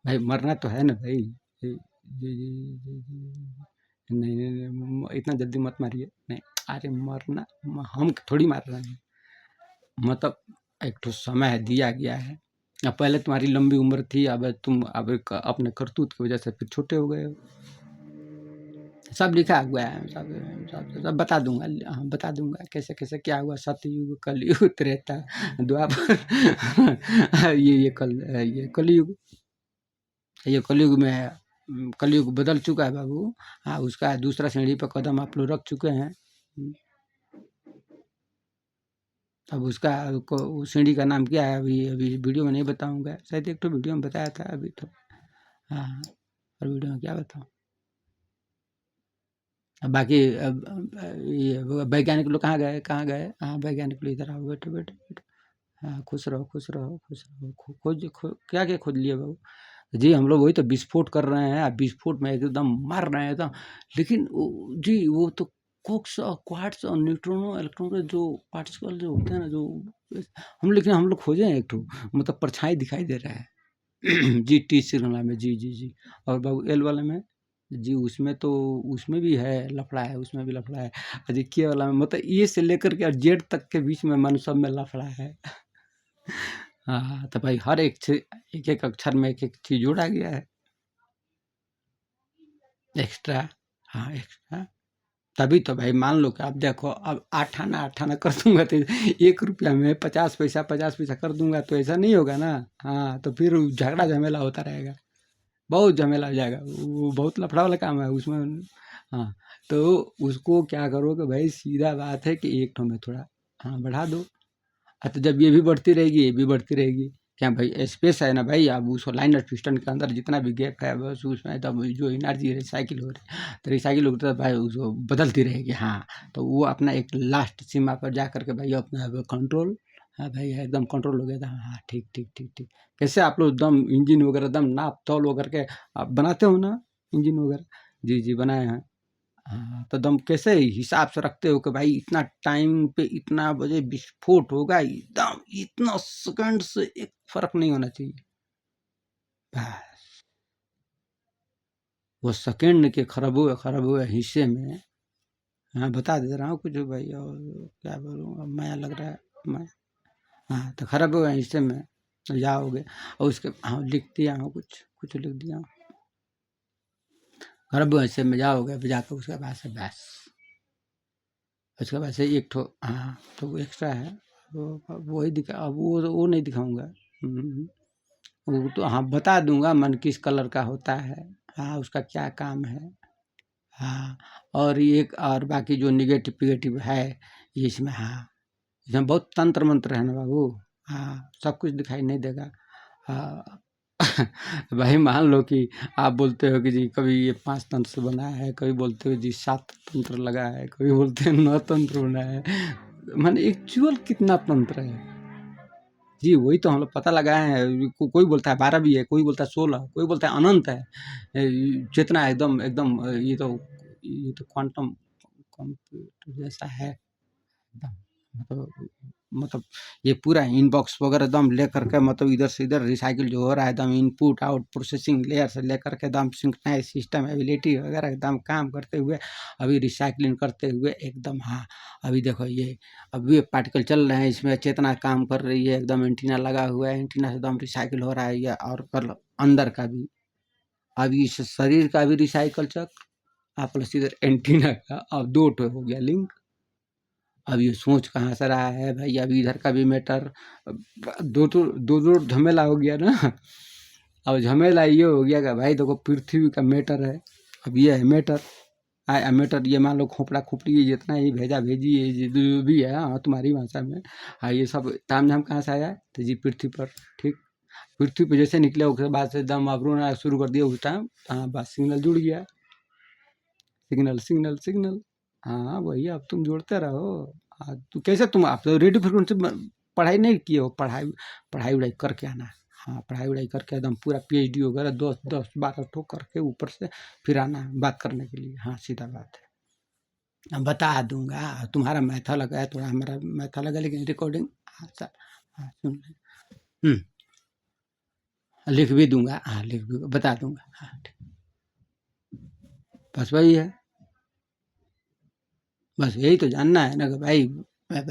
भाई मरना तो है ना भाई। जी जी जी जी जी। नहीं नहीं नहीं, इतना जल्दी मत मारिए, नहीं। अरे मरना हम थोड़ी मार रहे हैं, मतलब एक ठो समय दिया गया है। अब पहले तुम्हारी लंबी उम्र थी, अब तुम अब अपने करतूत की वजह से फिर छोटे हो गए हो। सब लिखा हुआ है, सब बता दूंगा, हाँ बता दूंगा कैसे कैसे क्या हुआ, सतयुग कलयुग त्रेता द्वापर ये कलयुग, ये कलयुग में है। कलयुग बदल चुका है बाबू। हाँ उसका दूसरा सीढ़ी पर कदम आप लोग रख चुके हैं। अब उसका उस सीढ़ी का नाम क्या है, अभी अभी वीडियो में नहीं बताऊंगा, शायद एक तो वीडियो में बताया था अभी तो। हाँ और वीडियो में क्या बताऊँ। बाकी ये वैज्ञानिक लोग कहाँ गए, कहाँ गए? हाँ वैज्ञानिक लोग इधर आओ, बैठो बैठो बैठो। हाँ खुश रहो खुश रहो खुश रहो। क्या क्या खोज लिए बाबू? जी हम लोग वही तो विस्फोट कर रहे हैं, विस्फोट में एकदम मार रहे हैं एकदम। लेकिन जी वो तो कोक्स और क्वार्ट्स और न्यूट्रॉनों इलेक्ट्रॉन के जो पार्टिकल जो होते हैं ना, जो लेकिन हम लोग खोजे हैं एक ठो, मतलब परछाई दिखाई दे रहा है। जी टी श्रृंखला में, जी जी जी। और बाबू एल वाले में जी, उसमें तो उसमें भी है लफड़ा है, उसमें भी लफड़ा है। और जी के वाला में मतलब ए से लेकर के और जेड तक के बीच में मन सब में लफड़ा है। हाँ तो भाई हर एक एक अक्षर में एक एक चीज जोड़ा गया है एक्स्ट्रा। हाँ एक्स्ट्रा, तभी तो भाई मान लो कि अब देखो, अब आठाना आठाना कर दूंगा तो 1 रुपया में 50 पैसा, 50 पैसा कर दूंगा तो ऐसा नहीं होगा ना। हाँ तो फिर झगड़ा झमेला होता रहेगा, बहुत झमेला हो जाएगा, वो बहुत लफड़ा वाला काम है उसमें। हाँ तो उसको क्या करो कि भाई सीधा बात है कि एक ठो में थोड़ा हाँ बढ़ा दो। तो जब ये भी बढ़ती रहेगी, ये भी बढ़ती रहेगी, क्या भाई स्पेस है ना भाई, अब उसको लाइन और पिस्टन के अंदर जितना भी गैप है बस उसमें तब जो एनर्जी रिसाइकिल हो रही है, तो रिसाइकिल होता है भाई, उसको बदलती रहेगी। हाँ तो वो अपना एक लास्ट सीमा पर जा करके भाई अपना कंट्रोल, हाँ भाई एकदम कंट्रोल हो गया था। हाँ ठीक ठीक ठीक ठीक। कैसे आप लोग एकदम इंजन वगैरह एकदम नाप तौल वगैरह के आप बनाते हो ना, इंजन वगैरह? जी जी बनाए हैं। हाँ तो दम कैसे हिसाब से रखते हो कि भाई इतना टाइम पे इतना बजे विस्फोट होगा, एकदम इतना सेकंड से एक फर्क नहीं होना चाहिए बस। वो सेकंड के खराब हुए हिस्से में, हाँ बता दे रहा हूँ कुछ भाई, और क्या बोलूँ, अब माया लग रहा है मैं। हाँ तो खराब हुए हिस्से में जाओगे, और उसके हाँ लिख दिया हूँ, कुछ कुछ लिख दिया हूँ। खराब हुए हिस्से में जाओगे, जाकर उसके बाद से बस, उसके बाद से एक ठो हाँ तो वो एक्स्ट्रा है, वो वही दिखा, अब वो नहीं दिखाऊंगा। वो तो हाँ बता दूंगा मन किस कलर का होता है, हाँ उसका क्या काम है। हाँ और एक और बाकी जो निगेटिव पिगेटिव है ये इसमें, हाँ इसमें बहुत तंत्र मंत्र है ना बाबू। हाँ सब कुछ दिखाई नहीं देगा। हाँ भाई मान लो कि आप बोलते हो कि जी कभी ये 5 तंत्र से बना है, कभी बोलते हो जी 7 तंत्र लगा है, कभी बोलते हैं 9 तंत्र बना है, माने एक्चुअल कितना तंत्र है जी, वही तो हम लोग पता लगाए हैं। कोई बोलता है 12 भी है, कोई बोलता है 16, कोई बोलता है अनंत है। चेतना एकदम एकदम ये तो क्वांटम कंप्यूटर जैसा है एकदम। मतलब मतलब ये पूरा इनबॉक्स वगैरह एकदम लेकर के, मतलब इधर से इधर रिसाइकिल जो हो रहा है एकदम, इनपुट आउट प्रोसेसिंग लेयर से लेकर के एकदम सिंक्रोनाइज सिस्टम एबिलिटी वगैरह एकदम काम करते हुए, अभी रिसाइकलिंग करते हुए एकदम। हाँ, अभी देखो ये, अभी ये पार्टिकल चल रहे हैं, इसमें चेतना काम कर रही है एकदम, एंटीना लगा हुआ है, एंटीना से एकदम रिसाइकिल हो रहा है ये। और कल अंदर का भी, अभी इस शरीर का भी रिसाइकल चक्र, प्लस इधर एंटीना का, अब 2 ठो हो गया लिंक। अब ये सोच कहाँ से रहा है भाई, अभी इधर का भी मैटर, दो झमेला हो गया ना। अब झमेला ये हो गया कि भाई देखो पृथ्वी का मैटर है, अब ये है मैटर। मैटर ये मान लो खोपड़ा खोपड़ी, ये जितना ये भेजा भेजी ये जो भी है, हाँ तुम्हारी भाषा में, हाँ ये सब तामझाम कहाँ से आया, तो जी पृथ्वी पर। ठीक, पृथ्वी पर जैसे निकले उसके बाद से दम अवरोधन शुरू कर दिया उस टाइम, हाँ बस सिग्नल जुड़ गया। सिग्नल सिग्नल सिग्नल, हाँ वही, अब तुम जोड़ते रहो। हाँ तो कैसे, तुम आप तो रेडियो फ्रिक्वेंसी पढ़ाई नहीं किए हो, पढ़ाई पढ़ाई वढ़ाई करके आना है। हाँ पढ़ाई वढ़ाई करके एकदम पूरा PhD वगैरह 10 12 ठोक करके ऊपर से फिर आना है बात करने के लिए। हाँ सीधा बात है, मैं बता दूंगा। तुम्हारा मैथा लगा है, थोड़ा हमारा मैथा लगा, लेकिन रिकॉर्डिंग हाँ सर, हाँ सुन लें। लिख भी दूंगा, हाँ लिख भी बता दूंगा। हाँ ठीक। बस वही है, बस यही तो जानना है ना कि भाई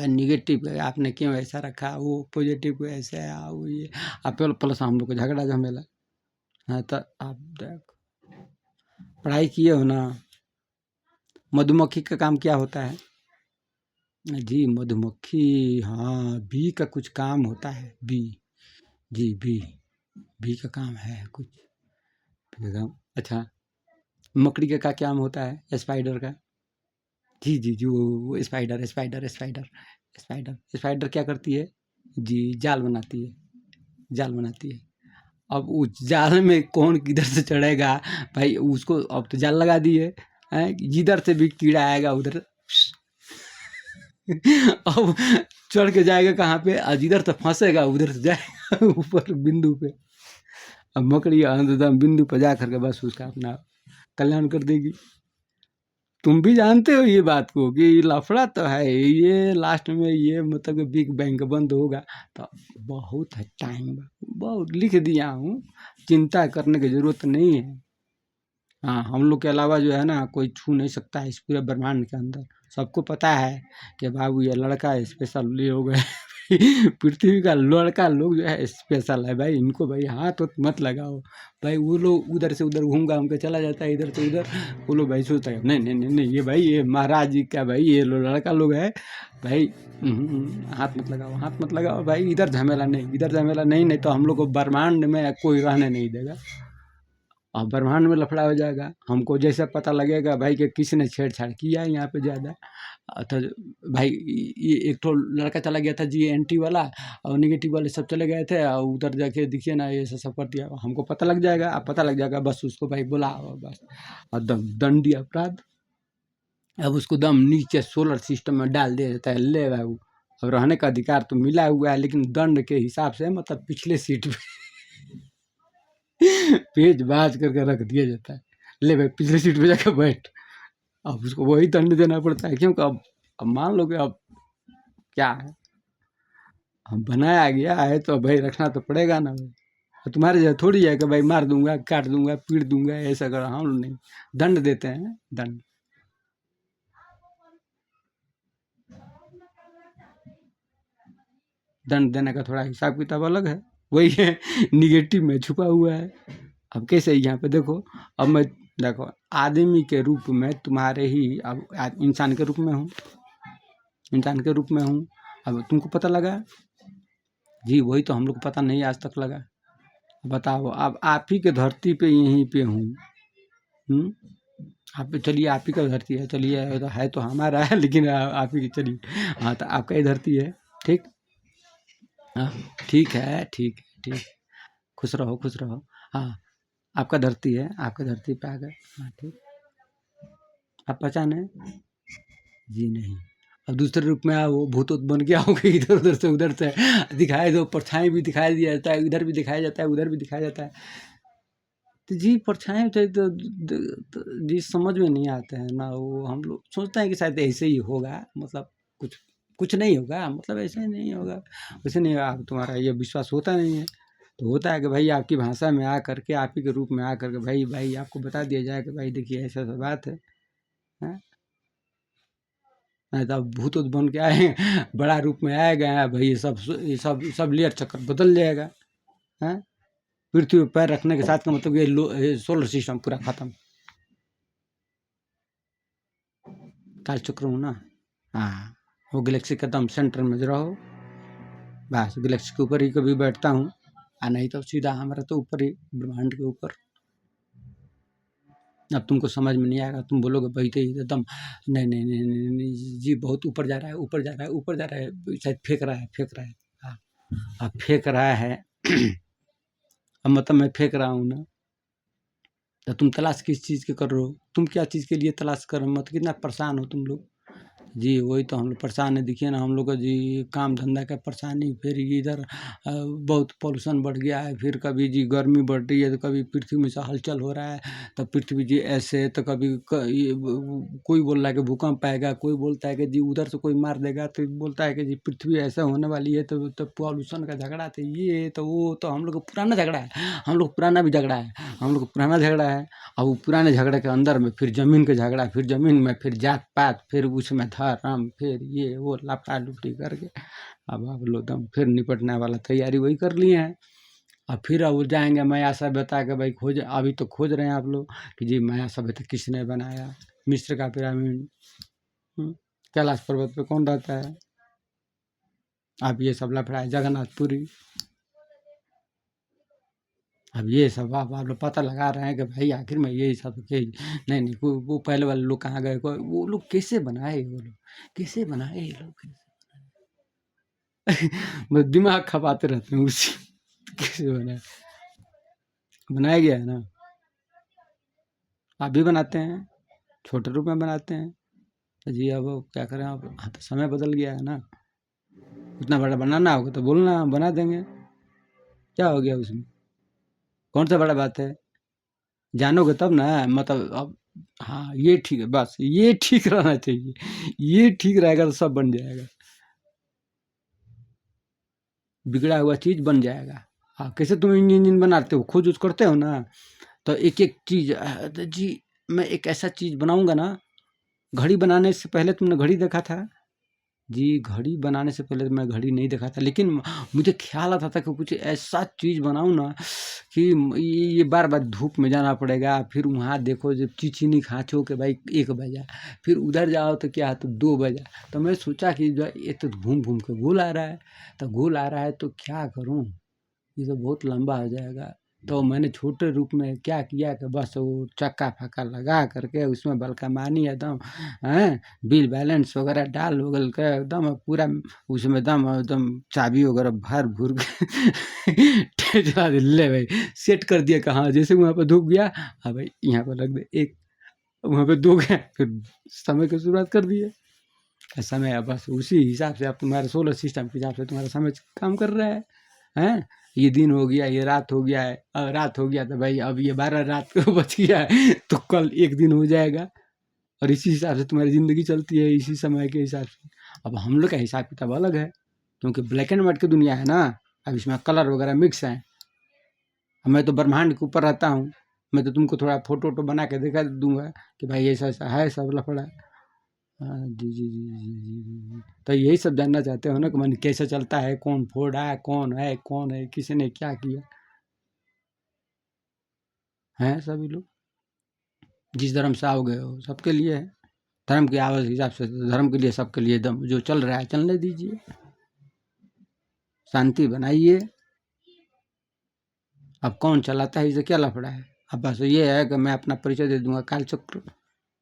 निगेटिव आपने क्यों ऐसा रखा, वो पॉजिटिव को ऐसे है, वो ये आप प्लस हम लोग को झगड़ा झमेला। हाँ तो आप देखो, पढ़ाई किए हो ना। मधुमक्खी का काम क्या होता है जी? मधुमक्खी, हाँ बी का कुछ काम होता है, बी। जी बी का काम है कुछ। अच्छा, मकड़ी का क्या काम होता है, स्पाइडर का? जी जो वो spider spider spider spider spider क्या करती है जी? जाल बनाती है, जाल बनाती है। अब उस जाल में कौन किधर से चढ़ेगा भाई, उसको अब तो जाल लगा दिए हैं, जिधर से भी कीड़ा आएगा उधर अब चढ़ के जाएगा कहाँ पे, जिधर से फंसेगा उधर से जाएगा ऊपर बिंदु पे। अब मकड़ी एकदम बिंदु पे जा करके बस उसका अपना कल्याण कर देगी। तुम भी जानते हो ये बात को कि लफड़ा तो है ये, लास्ट में ये मतलब कि बिग बैंग बंद होगा तो बहुत है टाइम, बहुत लिख दिया हूँ, चिंता करने की जरूरत नहीं है। हाँ हम लोग के अलावा जो है ना कोई छू नहीं सकता है इस पूरे ब्रह्मांड के अंदर। सबको पता है कि बाबू ये लड़का स्पेशल लोग है पृथ्वी का लड़का लोग जो है स्पेशल है भाई, इनको भाई हाथ वत मत लगाओ भाई। वो लोग उधर से उधर घूम घाम के चला जाता है, इधर से उधर। वो लोग भाई सोचता है नहीं नहीं नहीं नहीं, ये भाई ये महाराज जी का भाई ये लड़का लोग है भाई। हाथ मत लगाओ, हाथ मत लगाओ भाई, इधर झमेला नहीं, इधर झमेला नहीं, नहीं तो हम लोग को ब्रह्मांड में कोई रहने नहीं देगा। और ब्रह्मांड में लफड़ा हो जाएगा। हमको जैसे पता लगेगा भाई कि किसने छेड़छाड़ किया है यहाँ पे ज़्यादा, तो भाई ये एक तो लड़का चला गया था जी एंटी वाला, और निगेटिव वाले सब चले गए थे, और उधर जाके देखिए ना ये सब कर दिया, हमको पता लग जाएगा। अब पता लग जाएगा बस उसको भाई बुलाओ बस, और दंडी अपराध। अब उसको दम नीचे सोलर सिस्टम में डाल दिया जाता है, ले बाबू अब रहने का अधिकार तो मिला हुआ है, लेकिन दंड के हिसाब से मतलब पिछले सीट पे पेज बाज करके रख दिया जाता है, ले भाई पिछले सीट पे जाकर बैठ। अब उसको वही दंड देना पड़ता है, क्योंकि अब मान लो कि अब क्या है, हम बनाया गया है तो भाई रखना तो पड़ेगा ना भाई। तुम्हारे जैसे थोड़ी है कि भाई मार दूंगा काट दूंगा पीट दूंगा ऐसा कर, हम लोग नहीं, दंड देते हैं दंड। दंड देने का थोड़ा हिसाब किताब अलग है, वही है निगेटिव में छुपा हुआ है। अब कैसे यहाँ पे देखो, अब मैं देखो आदमी के रूप में तुम्हारे ही, अब इंसान के रूप में हूँ, इंसान के रूप में हूँ। अब तुमको पता लगा जी, वही तो हम लोग को पता नहीं आज तक लगा। बताओ, अब आप ही के धरती पे यहीं पे हूँ। आप चलिए आप ही का धरती है, चलिए है तो हमारा है लेकिन आप ही की चलिए। हाँ तो आपका ही धरती है, ठीक। हाँ ठीक है ठीक है ठीक, खुश रहो खुश रहो। हाँ आपका धरती है, आपका धरती पे आ गए। हाँ ठीक, आप पहचाने? जी नहीं, अब दूसरे रूप में आओ, भूत ऊत बन के आओगे, इधर उधर से उधर से दिखाई दो, परछाई भी दिखाई दिया जाता है, इधर भी दिखाया जाता है, उधर भी दिखाया जाता है। तो जी परछाई तो जी समझ में नहीं आते हैं ना, वो हम लोग सोचते हैं कि शायद ऐसे ही होगा, मतलब कुछ कुछ नहीं होगा, मतलब ऐसे ही नहीं होगा, वैसे नहीं होगा। अब तुम्हारा ये विश्वास होता नहीं है, तो होता है कि भाई आपकी भाषा में आ करके, आप ही के रूप में आ करके भाई भाई आपको बता दिया जाए कि भाई देखिए ऐसा ऐसा बात है, हैं? नहीं तो अब भूत ऊत बन के आए बड़ा रूप में आए गए हैं भाई, ये सब लेयर चक्कर बदल जाएगा, हैं? पृथ्वी पर पैर रखने के साथ का मतलब ये सोलर सिस्टम पूरा खत्म। काल चक्र हूँ ना, हाँ, वो गैलेक्सी का एकदम सेंटर में रहो, बस गैलेक्सी के ऊपर ही कभी बैठता हूँ, और नहीं तो सीधा हमारा तो ऊपर ही, ब्रह्मांड के ऊपर। अब तुमको समझ में नहीं आएगा, तुम बोलोगे भाई तो एकदम नहीं नहीं नहीं नहीं नहीं जी, बहुत ऊपर जा रहा है, ऊपर जा रहा है, ऊपर जा रहा है, शायद फेंक रहा है, फेंक रहा है। हाँ, अब फेंक रहा है अब मतलब मैं फेंक रहा हूँ ना, तो तुम तलाश किस चीज़ की कर रहे हो? तुम क्या चीज़ के लिए तलाश कर रहे हो? मतलब कितना परेशान हो तुम लोग। जी वही तो हम लोग परेशान है, देखिए ना हम लोग का जी काम धंधा का परेशानी, फिर इधर बहुत पॉल्यूशन बढ़ गया है, फिर कभी जी गर्मी बढ़ रही है, तो कभी पृथ्वी में से हलचल हो रहा है, तो पृथ्वी जी ऐसे, तो कभी कोई बोल रहा है कि भूकंप आएगा, कोई बोलता है कि जी उधर से कोई मार देगा, तो बोलता है कि जी पृथ्वी ऐसा होने वाली है, तो पॉल्यूशन का झगड़ा, तो ये तो वो तो हम लोग का पुराना झगड़ा है, हम लोग पुराना भी झगड़ा है, हम लोग पुराना झगड़ा है। अब वो पुराने झगड़े के अंदर में फिर ज़मीन के झगड़ा, फिर ज़मीन में फिर जात पात, फिर उसमें धर्म, फिर ये वो लफड़ा लुफड़ी करके अब आप लोग एकदम फिर निपटने वाला तैयारी वही कर लिए हैं। अब फिर अब जाएंगे माया सभ्यता के, भाई खोज, अभी तो खोज रहे हैं आप लोग कि जी माया सभ्यता किसने बनाया, मिस्र का पिरामिड, कैलाश पर्वत पे कौन रहता है, अब ये सब लफड़ा है, जगन्नाथपुरी, अब ये सब आप लोग पता लगा रहे हैं कि भाई आखिर में ये सब के नहीं नहीं वो पहले वाले लोग कहाँ गए, वो लोग कैसे बनाए, वो लोग कैसे बनाए, ये लोग बस दिमाग खपाते रहते हैं उसी कैसे बनाए, बनाया गया है ना, आप भी बनाते हैं, छोटे रूप में बनाते हैं, तो जी अब क्या करें, अब हाँ तो समय बदल गया है ना, उतना बड़ा बनाना होगा तो बोलना बना देंगे, क्या हो गया उसमें, कौन सा बड़ा बात है, जानोगे तब ना, मतलब अब हाँ ये ठीक है, बस ये ठीक रहना चाहिए, ये ठीक रहेगा तो सब बन जाएगा, बिगड़ा हुआ चीज़ बन जाएगा। हाँ, कैसे तुम इंजन बनाते हो, खोज करते हो ना, तो एक एक चीज़ तो जी मैं एक ऐसा चीज़ बनाऊंगा ना, घड़ी बनाने से पहले तुमने घड़ी देखा था जी, घड़ी बनाने से पहले तो मैं घड़ी नहीं देखा था, लेकिन मुझे ख्याल आता था कि कुछ ऐसा चीज़ बनाऊँ ना कि ये बार-बार धूप में जाना पड़ेगा, फिर वहाँ देखो जब चीनी खाँचो कि भाई 1 बजा, फिर उधर जाओ तो क्या तो 2 बजा, तो मैं सोचा कि जो ये तो घूम-घूम के गोल आ रहा है, तो गोल आ रहा है तो क्या करूँ? ये तो बहुत लंबा हो जाएगा। तो मैंने छोटे रूप में क्या किया कि बस वो चक्का-फक्का लगा करके उसमें बलकमानी एकदम हैं, बिल बैलेंस वगैरह डाल वगल के एकदम पूरा उसमें एकदम चाबी वगैरह भर-भूर के चला दे, ले भाई सेट कर दिया कि हाँ, जैसे वहाँ पे धूप गया, हाँ भाई यहाँ पे रख दे 1, वहाँ पे 2 गया, फिर समय की शुरुआत कर दिए। समय अब बस उसी हिसाब से अब तुम्हारे सोलर सिस्टम के हिसाब से तुम्हारा समय काम कर रहा है। हैं? ये दिन हो गया, ये रात हो गया है, रात हो गया तो भाई अब ये 12 रात को बच गया है, तो कल 1 दिन हो जाएगा, और इसी हिसाब से तुम्हारी ज़िंदगी चलती है, इसी समय के हिसाब से। अब हम लोग का हिसाब किताब अलग है, क्योंकि ब्लैक एंड व्हाइट की दुनिया है ना, अब इसमें कलर वगैरह मिक्स हैं। मैं तो ब्रह्मांड के ऊपर रहता हूँ, मैं तो तुमको थोड़ा फ़ोटो-वोटो बना के दिखा दूँगा कि भाई ऐसा-ऐसा है सब लफड़ा। हाँ, जी, जी, जी, जी, जी, जी, जी। तो यही सब जानना चाहते हो ना कि माने कैसे चलता है, कौन फोड़ा है, कौन है, किसी ने क्या किया? हैं सभी लोग, जिस धर्म से आओगे हो सबके लिए है। धर्म के हिसाब से धर्म के लिए सबके लिए एकदम जो चल रहा है चलने दीजिए, शांति बनाइए। अब कौन चलाता है इससे क्या लफड़ा है? अब बस ये है कि मैं अपना परिचय दे दूँगा कालचक्र,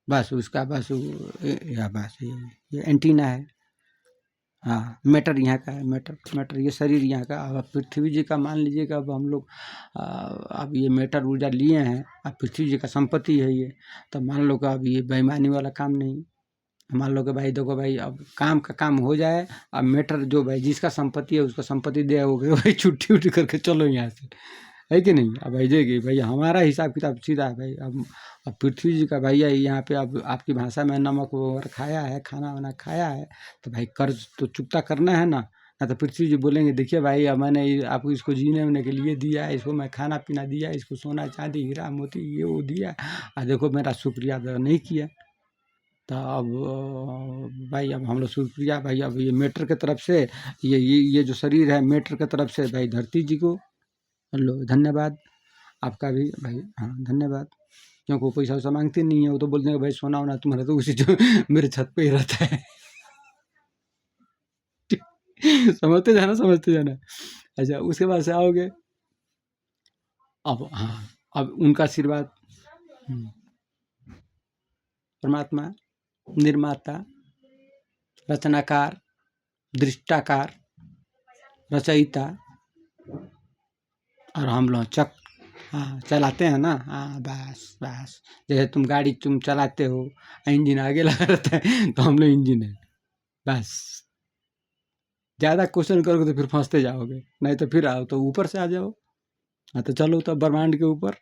बस उसका बस या बस ये एंटीना है। हाँ, मैटर यहाँ का है, मैटर ये शरीर यहाँ का। अब पृथ्वी जी का मान लीजिए कि अब हम लोग अब ये मैटर ऊर्जा लिए हैं, अब पृथ्वी जी का संपत्ति है ये, तो मान लो कि अब ये बेईमानी वाला काम नहीं, मान लो कि भाई देखो भाई अब काम का काम हो जाए, अब मैटर जो भाई जिसका संपत्ति है उसको संपत्ति दे हो गई भाई, छुट्टी उट्टी करके चलो यहाँ से, है कि नहीं। अब भाई देखिए भाई हमारा हिसाब किताब सीधा है भाई। अब पृथ्वी जी का भैया यहाँ पे अब आपकी भाषा में नमक वगैरह खाया है, खाना वाना खाया है, तो भाई कर्ज तो चुकता करना है ना। ना तो पृथ्वी जी बोलेंगे देखिए भाई अब मैंने आपको इसको जीने उने के लिए दिया है, इसको मैं खाना पीना दिया, इसको सोना चांदी हीरा मोती ये वो दिया, और देखो मेरा शुक्रिया अदा नहीं किया। तो अब भाई अब हम लोग शुक्रिया भाई, अब ये मेटर की तरफ से ये जो शरीर है मेटर की तरफ से भाई धरती जी को लो धन्यवाद, आपका भी भाई हाँ धन्यवाद। क्योंकि वो पैसा वैसा मांगते नहीं है, वो तो बोलते हैं भाई सोना वोना तुम्हारा तो उसी जो मेरे छत पे ही रहता है समझते जाना। अच्छा उसके बाद से आओगे, अब हाँ अब उनका आशीर्वाद, परमात्मा निर्माता रचनाकार दृष्टाकार रचयिता, और हम लोग हाँ चलाते हैं ना, हाँ बस बस। जैसे तुम गाड़ी तुम चलाते हो, इंजन आगे लगा रहता है, तो हम लोग इंजन है बस। ज़्यादा क्वेश्चन करोगे तो फिर फंसते जाओगे, नहीं तो फिर आओ तो ऊपर से आ जाओ। हाँ तो चलो तो ब्रह्मांड के ऊपर,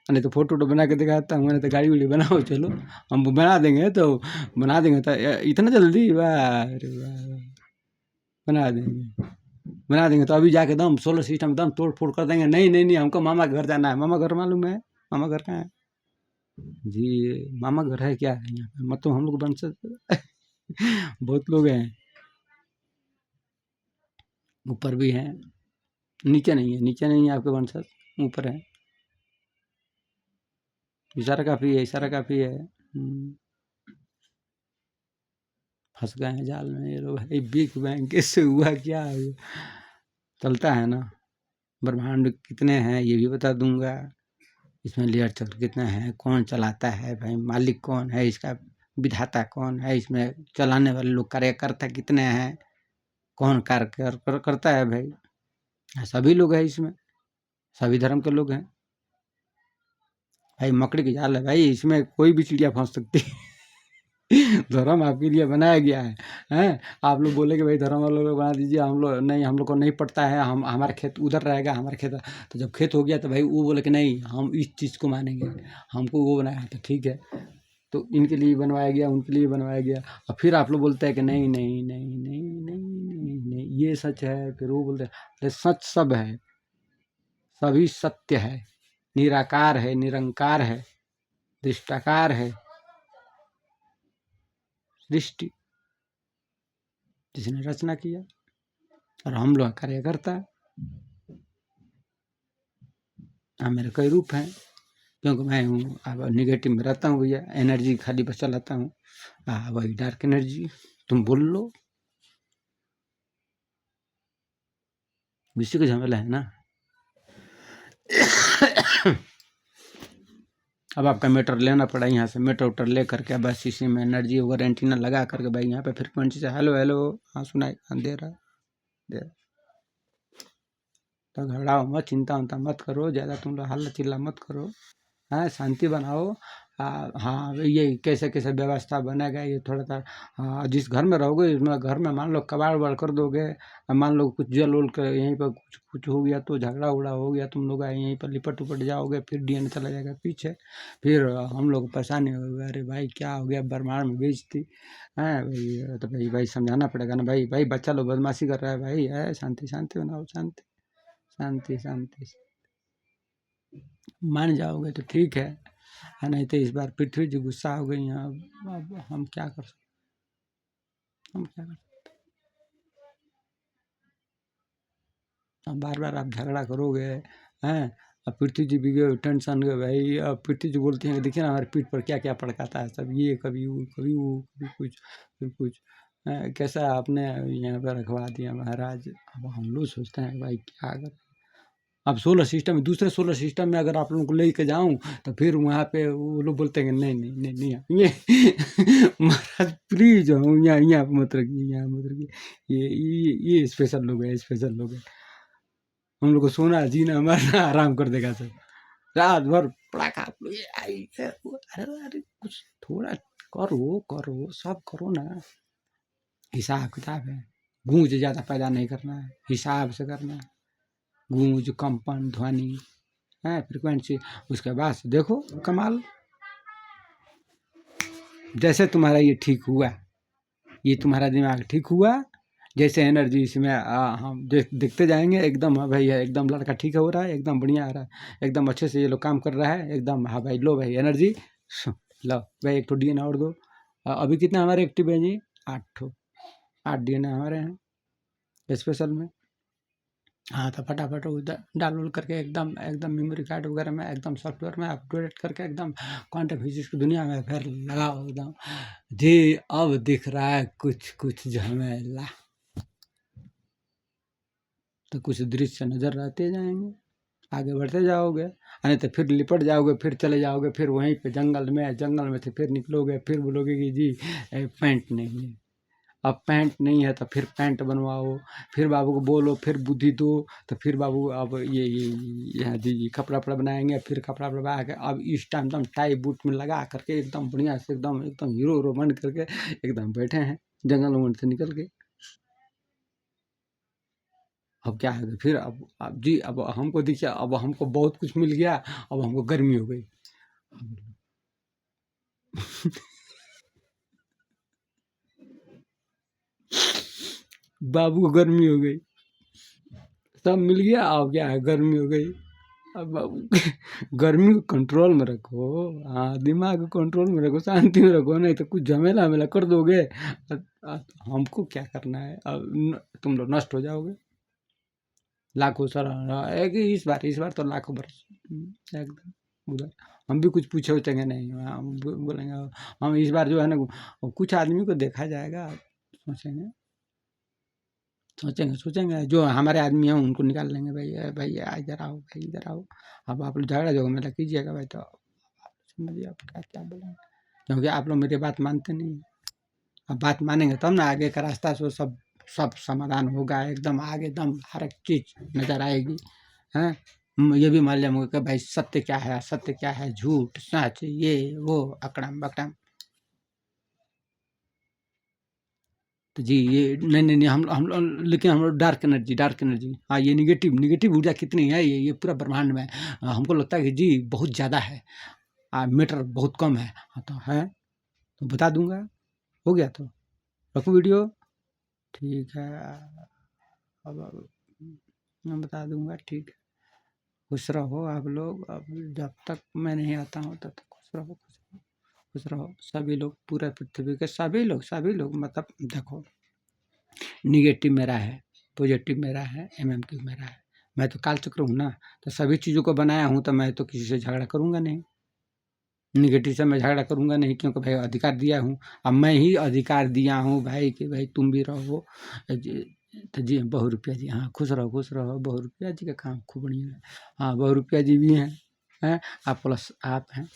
नहीं तो फोटो वोटो बना के दिखाता हूँ, नहीं तो गाड़ी वाड़ी बनाओ चलो, हम बना देंगे तो बना देंगे तो इतना जल्दी, वाह अरे वाह बना देंगे तो अभी जाके दम सोलर सिस्टम दम तोड़ फोड़ कर देंगे। नहीं नहीं नहीं हमको मामा के घर जाना है। मामा घर मालूम है, मामा घर कहाँ है जी, मामा घर है क्या है यहाँ पे, मतलब हम लोग वंशज बहुत लोग हैं, ऊपर भी हैं, नीचे नहीं है, नीचे नहीं है आपके वंशज, ऊपर है। इशारा काफ़ी है, इशारा काफ़ी है। फंस गए हैं जाल में ये लोग भाई, बिग बैंग कैसे हुआ क्या हुआ, चलता है ना। ब्रह्मांड कितने हैं ये भी बता दूंगा, इसमें लेयर चक्र कितने हैं, कौन चलाता है भाई, मालिक कौन है इसका, विधाता कौन है, इसमें चलाने वाले लोग कार्यकर्ता कितने हैं, कौन कार्य करता है भाई, सभी लोग हैं इसमें, सभी धर्म के लोग हैं भाई। मकड़ी की जाल है भाई, इसमें कोई भी चिड़िया फंस सकती है धर्म आपके लिए बनाया गया है, हैं। आप लोग बोले कि भाई धर्म वाले लोग बना दीजिए, हम लोग नहीं, हम लोग को नहीं पड़ता है, हम हमारा खेत उधर रहेगा, हमारा खेत। तो जब खेत हो गया तो भाई वो बोले कि नहीं हम इस चीज़ को मानेंगे, हमको वो बनाया तो ठीक है, तो इनके लिए बनवाया गया, उनके लिए बनवाया गया। और फिर आप लोग बोलते हैं कि नहीं नहीं नहीं नहीं नहीं नहीं नहीं ये सच है, फिर वो बोलते हैं अरे सच सब है, सभी सत्य है, निराकार है, निरंकार है, दृष्टाकार है, सृष्टि जिसने रचना किया, और हम लोग कार्यकर्ता। हाँ मेरे कई रूप हैं, क्योंकि मैं हूँ अब निगेटिव में रहता हूँ भैया, एनर्जी खाली बस चलाता हूँ, वही डार्क एनर्जी। तुम बोल लो, इसी का झमेला है ना अब आपका मीटर लेना पड़ा, यहाँ से मीटर उटर ले करके बस इसी में एनर्जी वगैरह एंटीना लगा करके भाई यहाँ पे फ्रिक्वेंसी से हेलो हेलो हाँ सुनाई दे रहा दे। तो घबराओ मत, चिंता उनता मत करो, ज़्यादा तुम लोग हल्ला चिल्ला मत करो, हाँ शांति बनाओ। हाँ ये कैसे कैसे व्यवस्था बनेगा ये थोड़ा सा, हाँ जिस घर में रहोगे इसमें घर में मान लो कबाड़ उबाड़ कर दोगे, मान लो कुछ जल उल कर यहीं पर कुछ कुछ हो गया तो झगड़ा उगड़ा हो गया, तुम लोग यहीं पर लिपट उपट जाओगे, फिर डीएन चला जाएगा पीछे, फिर हम लोग परेशानी होगी, अरे भाई क्या हो गया ब्रह्मांड में बेइज्जती है भाई। तो भाई भाई समझाना पड़ेगा ना भाई, भाई बच्चा लोग बदमाशी कर रहा है भाई, है शांति शांति बनाओ, शांति शांति शांति, मान जाओगे तो ठीक है, नहीं तो इस बार पृथ्वी जी गुस्सा हो गई हैं। अब हम क्या कर सकते, हम क्या कर सकते, अब बार बार आप झगड़ा करोगे हैं। अब पृथ्वी जी भी टेंशन गए भाई, अब पृथ्वी जी बोलती हैं कि देखिए ना हमारे पीठ पर क्या क्या पड़काता है सब, ये कभी वो कभी वो कभी कुछ कभी कुछ, कैसा आपने यहाँ पर रखवा दिया महाराज। अब हम लोग सोचते हैं भाई क्या कर, अब सोलर सिस्टम में दूसरे सोलर सिस्टम में अगर आप लोगों को लेके जाऊं तो फिर वहाँ पे वो लोग बोलते हैं कि नहीं नहीं नहीं नहीं ये महाराज प्लीज हम यहाँ यहाँ मत रखिए, यहाँ मत रखिए, ये स्पेशल लोग है, स्पेशल लोग है, हम लोग को सोना जीना मरना आराम कर देगा सब, रात भर पड़ाखा ये आई है, अरे अरे कुछ थोड़ा करो करो सब करो ना, हिसाब किताब है। गूंज ज़्यादा पैदा नहीं करना है, हिसाब से करना है, गूंज, कंपन, ध्वनि है, फ्रिक्वेंसी। उसके बाद से देखो कमाल। जैसे तुम्हारा ये ठीक हुआ, ये तुम्हारा दिमाग ठीक हुआ, जैसे एनर्जी इसमें हम देखते जाएंगे एकदम। हाँ भाई एकदम लड़का ठीक हो रहा है, एकदम बढ़िया आ रहा है, एकदम अच्छे से ये लोग काम कर रहा है एकदम। हाँ भाई लो भाई एनर्जी, लो भाई एक तो DNA और दो। अभी कितने हमारे एक्टिव है जी? 8 DNA हमारे हैं स्पेशल में। हाँ तो फटाफट उधर डाल उल करके एकदम एकदम मेमोरी कार्ड वगैरह में एकदम सॉफ्टवेयर में अपग्रेड करके एकदम क्वांटम फिजिक्स की दुनिया में फिर लगाओ एकदम जी। अब दिख रहा है कुछ कुछ झमेला, तो कुछ दृश्य नजर आते जाएंगे, आगे बढ़ते जाओगे, नहीं तो फिर लिपट जाओगे, फिर चले जाओगे, फिर वहीं पे जंगल में से फिर निकलोगे, फिर बोलोगे कि जी पैंट नहीं है। अब पैंट नहीं है तो फिर पैंट बनवाओ, फिर बाबू को बोलो, फिर बुद्धि दो, तो फिर बाबू अब ये हाँ जी कपड़ा वपड़ा बनाएंगे, फिर कपड़ा वपड़ा बना के अब इस टाइम एकदम टाई बूट में लगा करके एकदम बढ़िया से एकदम एकदम हीरो बन करके एकदम बैठे हैं जंगल उंगल से निकल के। अब क्या है फिर? अब जी अब हमको देखिए, अब हमको बहुत कुछ मिल गया, अब हमको गर्मी हो गई। बाबू को गर्मी हो गई, सब मिल गया, अब क्या है गर्मी हो गई। अब बाबू गर्मी को कंट्रोल में रखो, हाँ दिमाग को कंट्रोल में रखो, शांति में रखो, नहीं तो कुछ झमेला मेला कर दोगे। हमको क्या करना है? अब तुम लोग नष्ट हो जाओगे। लाखों सर एक ही इस बार तो लाखों बरस एकदम उधर। हम भी कुछ पूछे उछेंगे नहीं, हम बोलेंगे हम इस बार जो है ना कुछ आदमी को देखा जाएगा, सोचेंगे सोचेंगे सोचेंगे जो हमारे आदमी हैं उनको निकाल लेंगे, भाई भाई इधर आओ, भाई इधर आओ। अब आप लोग झगड़ा जो मेला कीजिएगा भाई, तो आप समझिए आप क्या क्या बोलेंगे, क्योंकि आप लोग मेरी बात मानते नहीं हैं। अब बात मानेंगे तब ना आगे का रास्ता से सब सब समाधान होगा, एकदम आगे एकदम हर एक चीज नजर आएगी। हैं ये भी मान लेंगे कि भाई सत्य क्या है, असत्य क्या है, झूठ सच ये वो अकड़म बकड़म। तो जी ये नहीं नहीं नहीं हम लेकिन हम लोग डार्क एनर्जी, हाँ ये निगेटिव ऊर्जा कितनी है, ये पूरा ब्रह्मांड में हमको लगता है कि जी बहुत ज़्यादा है, मैटर बहुत कम है। हाँ तो है, तो बता दूंगा। हो गया तो रखो वीडियो, ठीक है। अब मैं बता दूंगा, ठीक है। खुश रहो आप लोग, अब जब तक मैं नहीं आता हूँ तब तक खुश रहो, खुश रहो, खुश रहो सभी लोग, पूरा पृथ्वी के सभी लोग मतलब देखो, निगेटिव मेरा है, पॉजिटिव मेरा है, MMQ मेरा है। मैं तो कालचक्र हूँ ना, तो सभी चीज़ों को बनाया हूँ, तो मैं तो किसी से झगड़ा करूँगा नहीं, निगेटिव से मैं झगड़ा करूँगा नहीं, क्योंकि भाई अधिकार दिया हूँ। अब मैं ही अधिकार दिया हूँ भाई कि भाई तुम भी रहो तो जी बहुरूपिया जी, हाँ खुश रहो बहुरूपिया जी का काम खूब बढ़िया है। हाँ बहुरूपिया जी भी हैं आप प्लस आप हैं,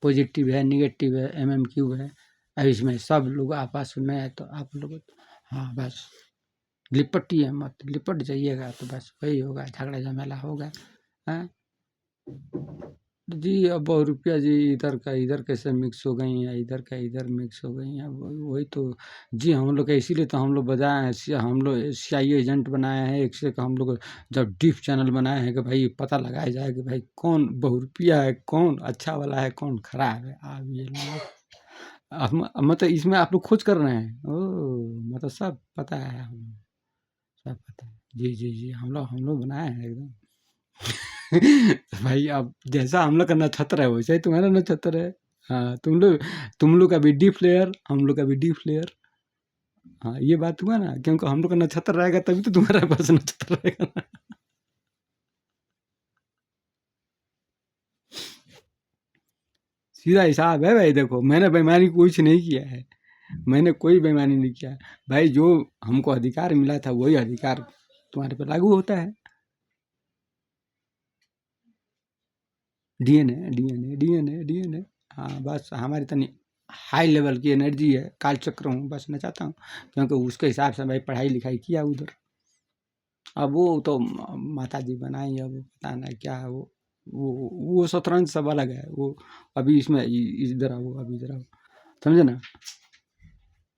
पॉजिटिव है, निगेटिव है, MMQ है। इसमें सब लोग आपस में है, तो आप लोग हाँ बस लिपटिए मत, लिपट जाइएगा तो बस वही होगा, झगड़ा झमेला होगा। हैं जी अब बहुरूपिया जी इधर का इधर कैसे मिक्स हो गई हैं, इधर का इधर मिक्स हो गई हैं, वही तो जी हम लोग का इसीलिए तो हम लोग बजाए हैं, हम लोग CIA एजेंट बनाए हैं एक से एक, हम लोग जब डीप चैनल बनाए हैं कि भाई पता लगाया जाए कि भाई कौन बहुरूपिया है, कौन अच्छा वाला है, कौन खराब है। आप ये लोग मतलब इसमें आप लोग खोज कर रहे हैं, ओ मतलब सब पता है, हम सब पता है। जी हम लोग बनाए हैं एकदम। भाई अब जैसा हम लोग का नक्षत्र है वैसा ही तुम्हारा नक्षत्र है। हाँ तुम लोग का भी डी फ्लेयर, हम लोग का भी डी फ्लेयर। हाँ ये बात हुआ ना, क्योंकि हम लोग का नक्षत्र रहेगा तभी तो तुम्हारे पास नक्षत्र रहेगा ना। सीधा हिसाब है भाई, देखो मैंने बेईमानी कुछ नहीं किया है, मैंने कोई बेईमानी नहीं किया है भाई, जो हमको अधिकार मिला था वही अधिकार तुम्हारे पर लागू होता है। DNA हाँ बस हमारी तनी हाई लेवल की एनर्जी है, काल चक्र हूँ बस, मैं चाहता हूँ क्योंकि उसके हिसाब से भाई पढ़ाई लिखाई किया उधर। अब वो तो माता जी बनाई, अब पता नहीं क्या है वो शतरंज सब अलग है वो। अभी इसमें इधर आओ, अभी इधर आओ, समझे ना?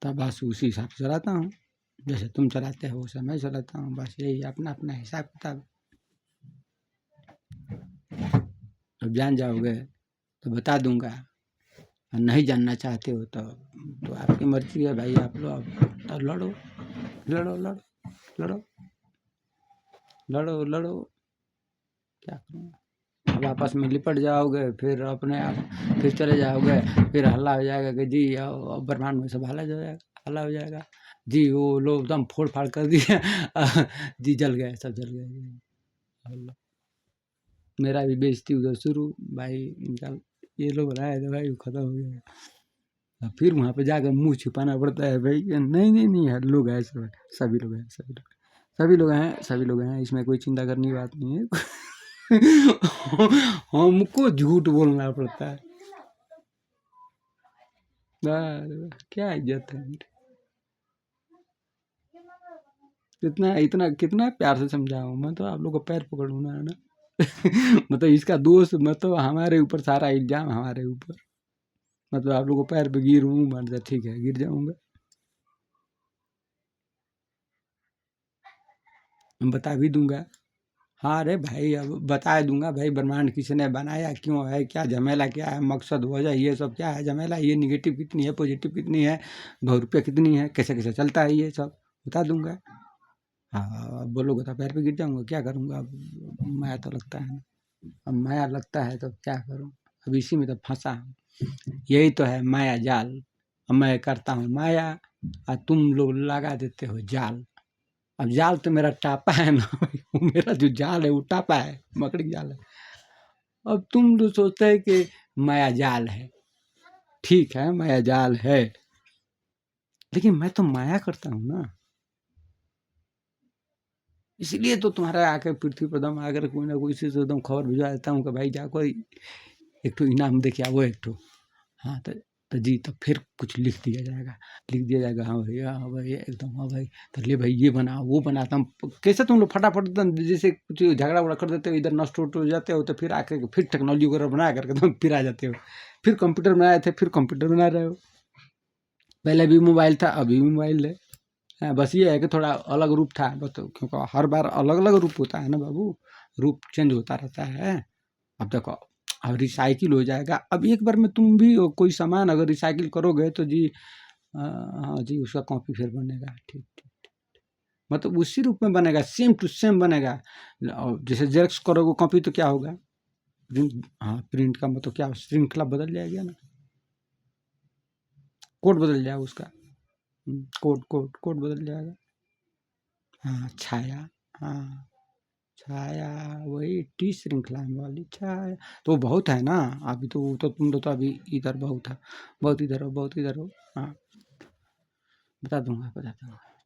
तो बस उसी हिसाब से चलाता हूँ, जैसे तुम चलाते हो वैसे मैं चलाता हूँ, बस यही अपना हिसाब किताब। जब जान जाओगे तो बता दूंगा, और नहीं जानना चाहते हो तो आपकी मर्जी है भाई, आप लो, तो लड़ो लड़ो लड़ो लड़ो लड़ो लड़ो, क्या करूँगा? अब आपस में लिपट जाओगे, फिर अपने आप फिर चले जाओगे, फिर हल्ला हो जाएगा कि जी ब्रह्मांड में सब हल्ला हो जाएगा जी, वो लोग एकदम फोड़ फाड़ कर दिए जी जल गए, सब जल गए। मेरा भी बेइज्जती उधर शुरू, भाई इनका ये लोग बनाए थे भाई, खत्म हो गया। फिर वहाँ पे जाकर मुंह छिपाना पड़ता है भाई, नहीं है, लोग हैं, सभी लोग हैं, सभी लोग हैं, इसमें कोई चिंता करने की बात नहीं है। हमको झूठ बोलना पड़ता है, क्या इज्जत है। इतना कितना प्यार से समझाऊं मैं, तो आप लोग को पैर पकड़ूं ना, है ना? मतलब इसका दोष, मतलब हमारे ऊपर, सारा इल्जाम हमारे ऊपर, मतलब आप लोग को पैर पे गिरूं, मतलब ठीक है गिर जाऊंगा, बता भी दूंगा। हाँ अरे भाई, अब बता दूंगा भाई, ब्रह्मांड किसने बनाया, क्यों है, क्या झमेला, क्या है मकसद, वजह, ये सब क्या है झमेला, ये निगेटिव कितनी है, पॉजिटिव कितनी है, बहुरूपिया कितनी है, कैसे कैसे चलता है, ये सब बता दूंगा। हाँ अब बोलोगे तो पैर पे गिर जाऊंगा, क्या करूंगा अब, माया तो लगता है ना, अब माया लगता है तो क्या करूं, अब इसी में तो फंसा हूं, यही तो है माया जाल। अब मैं करता हूँ माया, और तुम लोग लगा देते हो जाल। अब जाल तो मेरा टापा है ना, वो मेरा जो जाल है वो टापा है, मकड़ी जाल है। अब तुम जो सोचते हैं कि माया जाल है, ठीक है माया जाल है, लेकिन मैं तो माया करता हूँ ना, इसलिए तो तुम्हारा आकर पृथ्वी पर दम आकर कोई ना कोई चीज एकदम खबर भिजवा देता हूँ कि भाई जाको एक ठो इनाम देके आओ, एक ठो। हाँ तो जी, तो फिर कुछ लिख दिया जाएगा, हाँ भैया, हाँ भैया, एकदम, हाँ भाई, तो ले भाई ये बना वो बनाता हूँ, कैसे तुम लोग फटाफट एकदम, जैसे कुछ झगड़ा उगड़ा कर देते हो, इधर नष्ट हो जाते हो, तो फिर आके फिर टेक्नोलॉजी वगैरह बना करके तुम फिर आ जाते हो, फिर कंप्यूटर बनाए थे, फिर कंप्यूटर बना रहे हो, पहले भी मोबाइल था, अभी भी मोबाइल है। हाँ, बस ये है कि थोड़ा अलग रूप था, बस क्योंकि हर बार अलग अलग रूप होता है ना बाबू, रूप चेंज होता रहता है। अब देखो, अब रिसाइकिल हो जाएगा, अब एक बार में तुम भी कोई सामान अगर रिसाइकिल करोगे तो जी, हाँ जी, उसका कॉपी फिर बनेगा, ठीक ठीक, मतलब उसी रूप में बनेगा, सेम टू सेम बनेगा। और जैसे जेरॉक्स करोगे कॉपी तो क्या होगा, प्रिंट, हाँ प्रिंट का मतलब क्या, श्रृंखला बदल जाएगा ना, कोड बदल जाएगा उसका, कोड बदल जाएगा। हाँ छाया, हाँ छाया, वही टी श्रृंखला वाली छाया, तो बहुत है ना, अभी तो तुम तो अभी इधर बहुत है, बहुत इधर हो। हाँ बता दूंगा,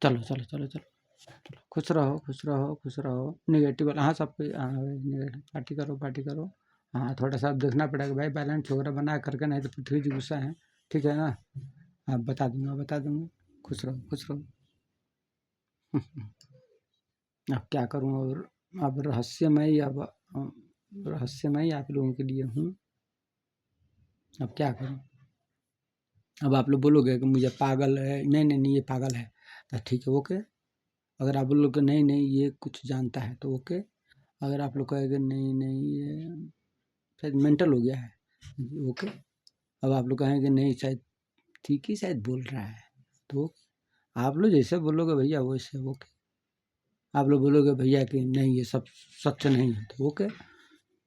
चलो चलो चलो चलो चलो, खुश रहो खुश रहो खुश रहो, निगेटिव, हाँ सब हाँ निगेटिव, पार्टी करो। हाँ थोड़ा सा देखना पड़ेगा भाई, बैलेंस वगैरह बना करके, नहीं तो पृथ्वी जी गुस्सा है, ठीक है ना? हाँ बता दूंगा, खुश रहो खुश रहो। अब क्या करूँ, और अब रहस्यमय, अब रहस्यमय आप लोगों के लिए हूँ, अब क्या करूँ? अब आप लोग बोलोगे कि मुझे पागल है, नहीं ये पागल है, तो ठीक है ओके। अगर आप लोग नहीं नहीं ये कुछ जानता है तो ओके, अगर आप लोग कहेंगे नहीं ये शायद मेंटल हो गया है, ओके। अब आप लोग कहेंगे नहीं शायद ठीक ही शायद बोल रहा है, तो आप लोग जैसे बोलोगे भैया वैसे ओके। आप लोग बोलोगे भैया कि नहीं ये सब सच नहीं है तो ओके,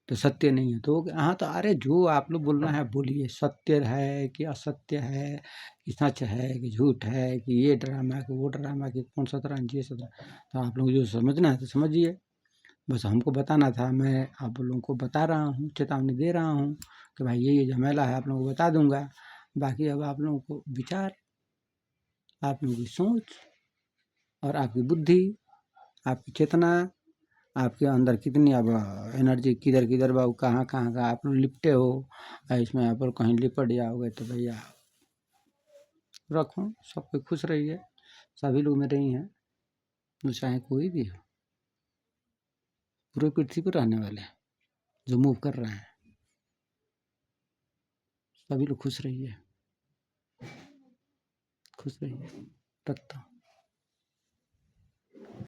तो सत्य नहीं है तो ओके। हाँ तो अरे जो आप लोग बोलना है बोलिए, सत्य है कि असत्य है, कि सच है कि झूठ है, कि ये ड्रामा कि वो ड्रामा, कि कौन सा शतरंज ये शतरंज, तो आप लोग जो समझना है तो समझिए, बस हमको बताना था, मैं आप लोगों को बता रहा हूँ, चेतावनी दे रहा हूँ कि भाई ये झमेला है, आप लोगों को बता दूंगा। बाकी अब आप लोगों को विचार, आप लोगों की सोच, और आपकी बुद्धि, आपकी चेतना, आपके अंदर कितनी अब एनर्जी किधर किधर बाबू, कहाँ कहाँ का आप लोग लिपटे हो, इसमें आप लोग कहीं लिपट जाओगे तो भैया रखो, सब कोई खुश रहिए, सभी लोग मेरे ही हैं, वो चाहे कोई भी हो, पूरे पृथ्वी पर रहने वाले हैं, जो मूव कर रहे हैं, सभी लोग खुश रहिए। खुश रहिए। रखता हूँ।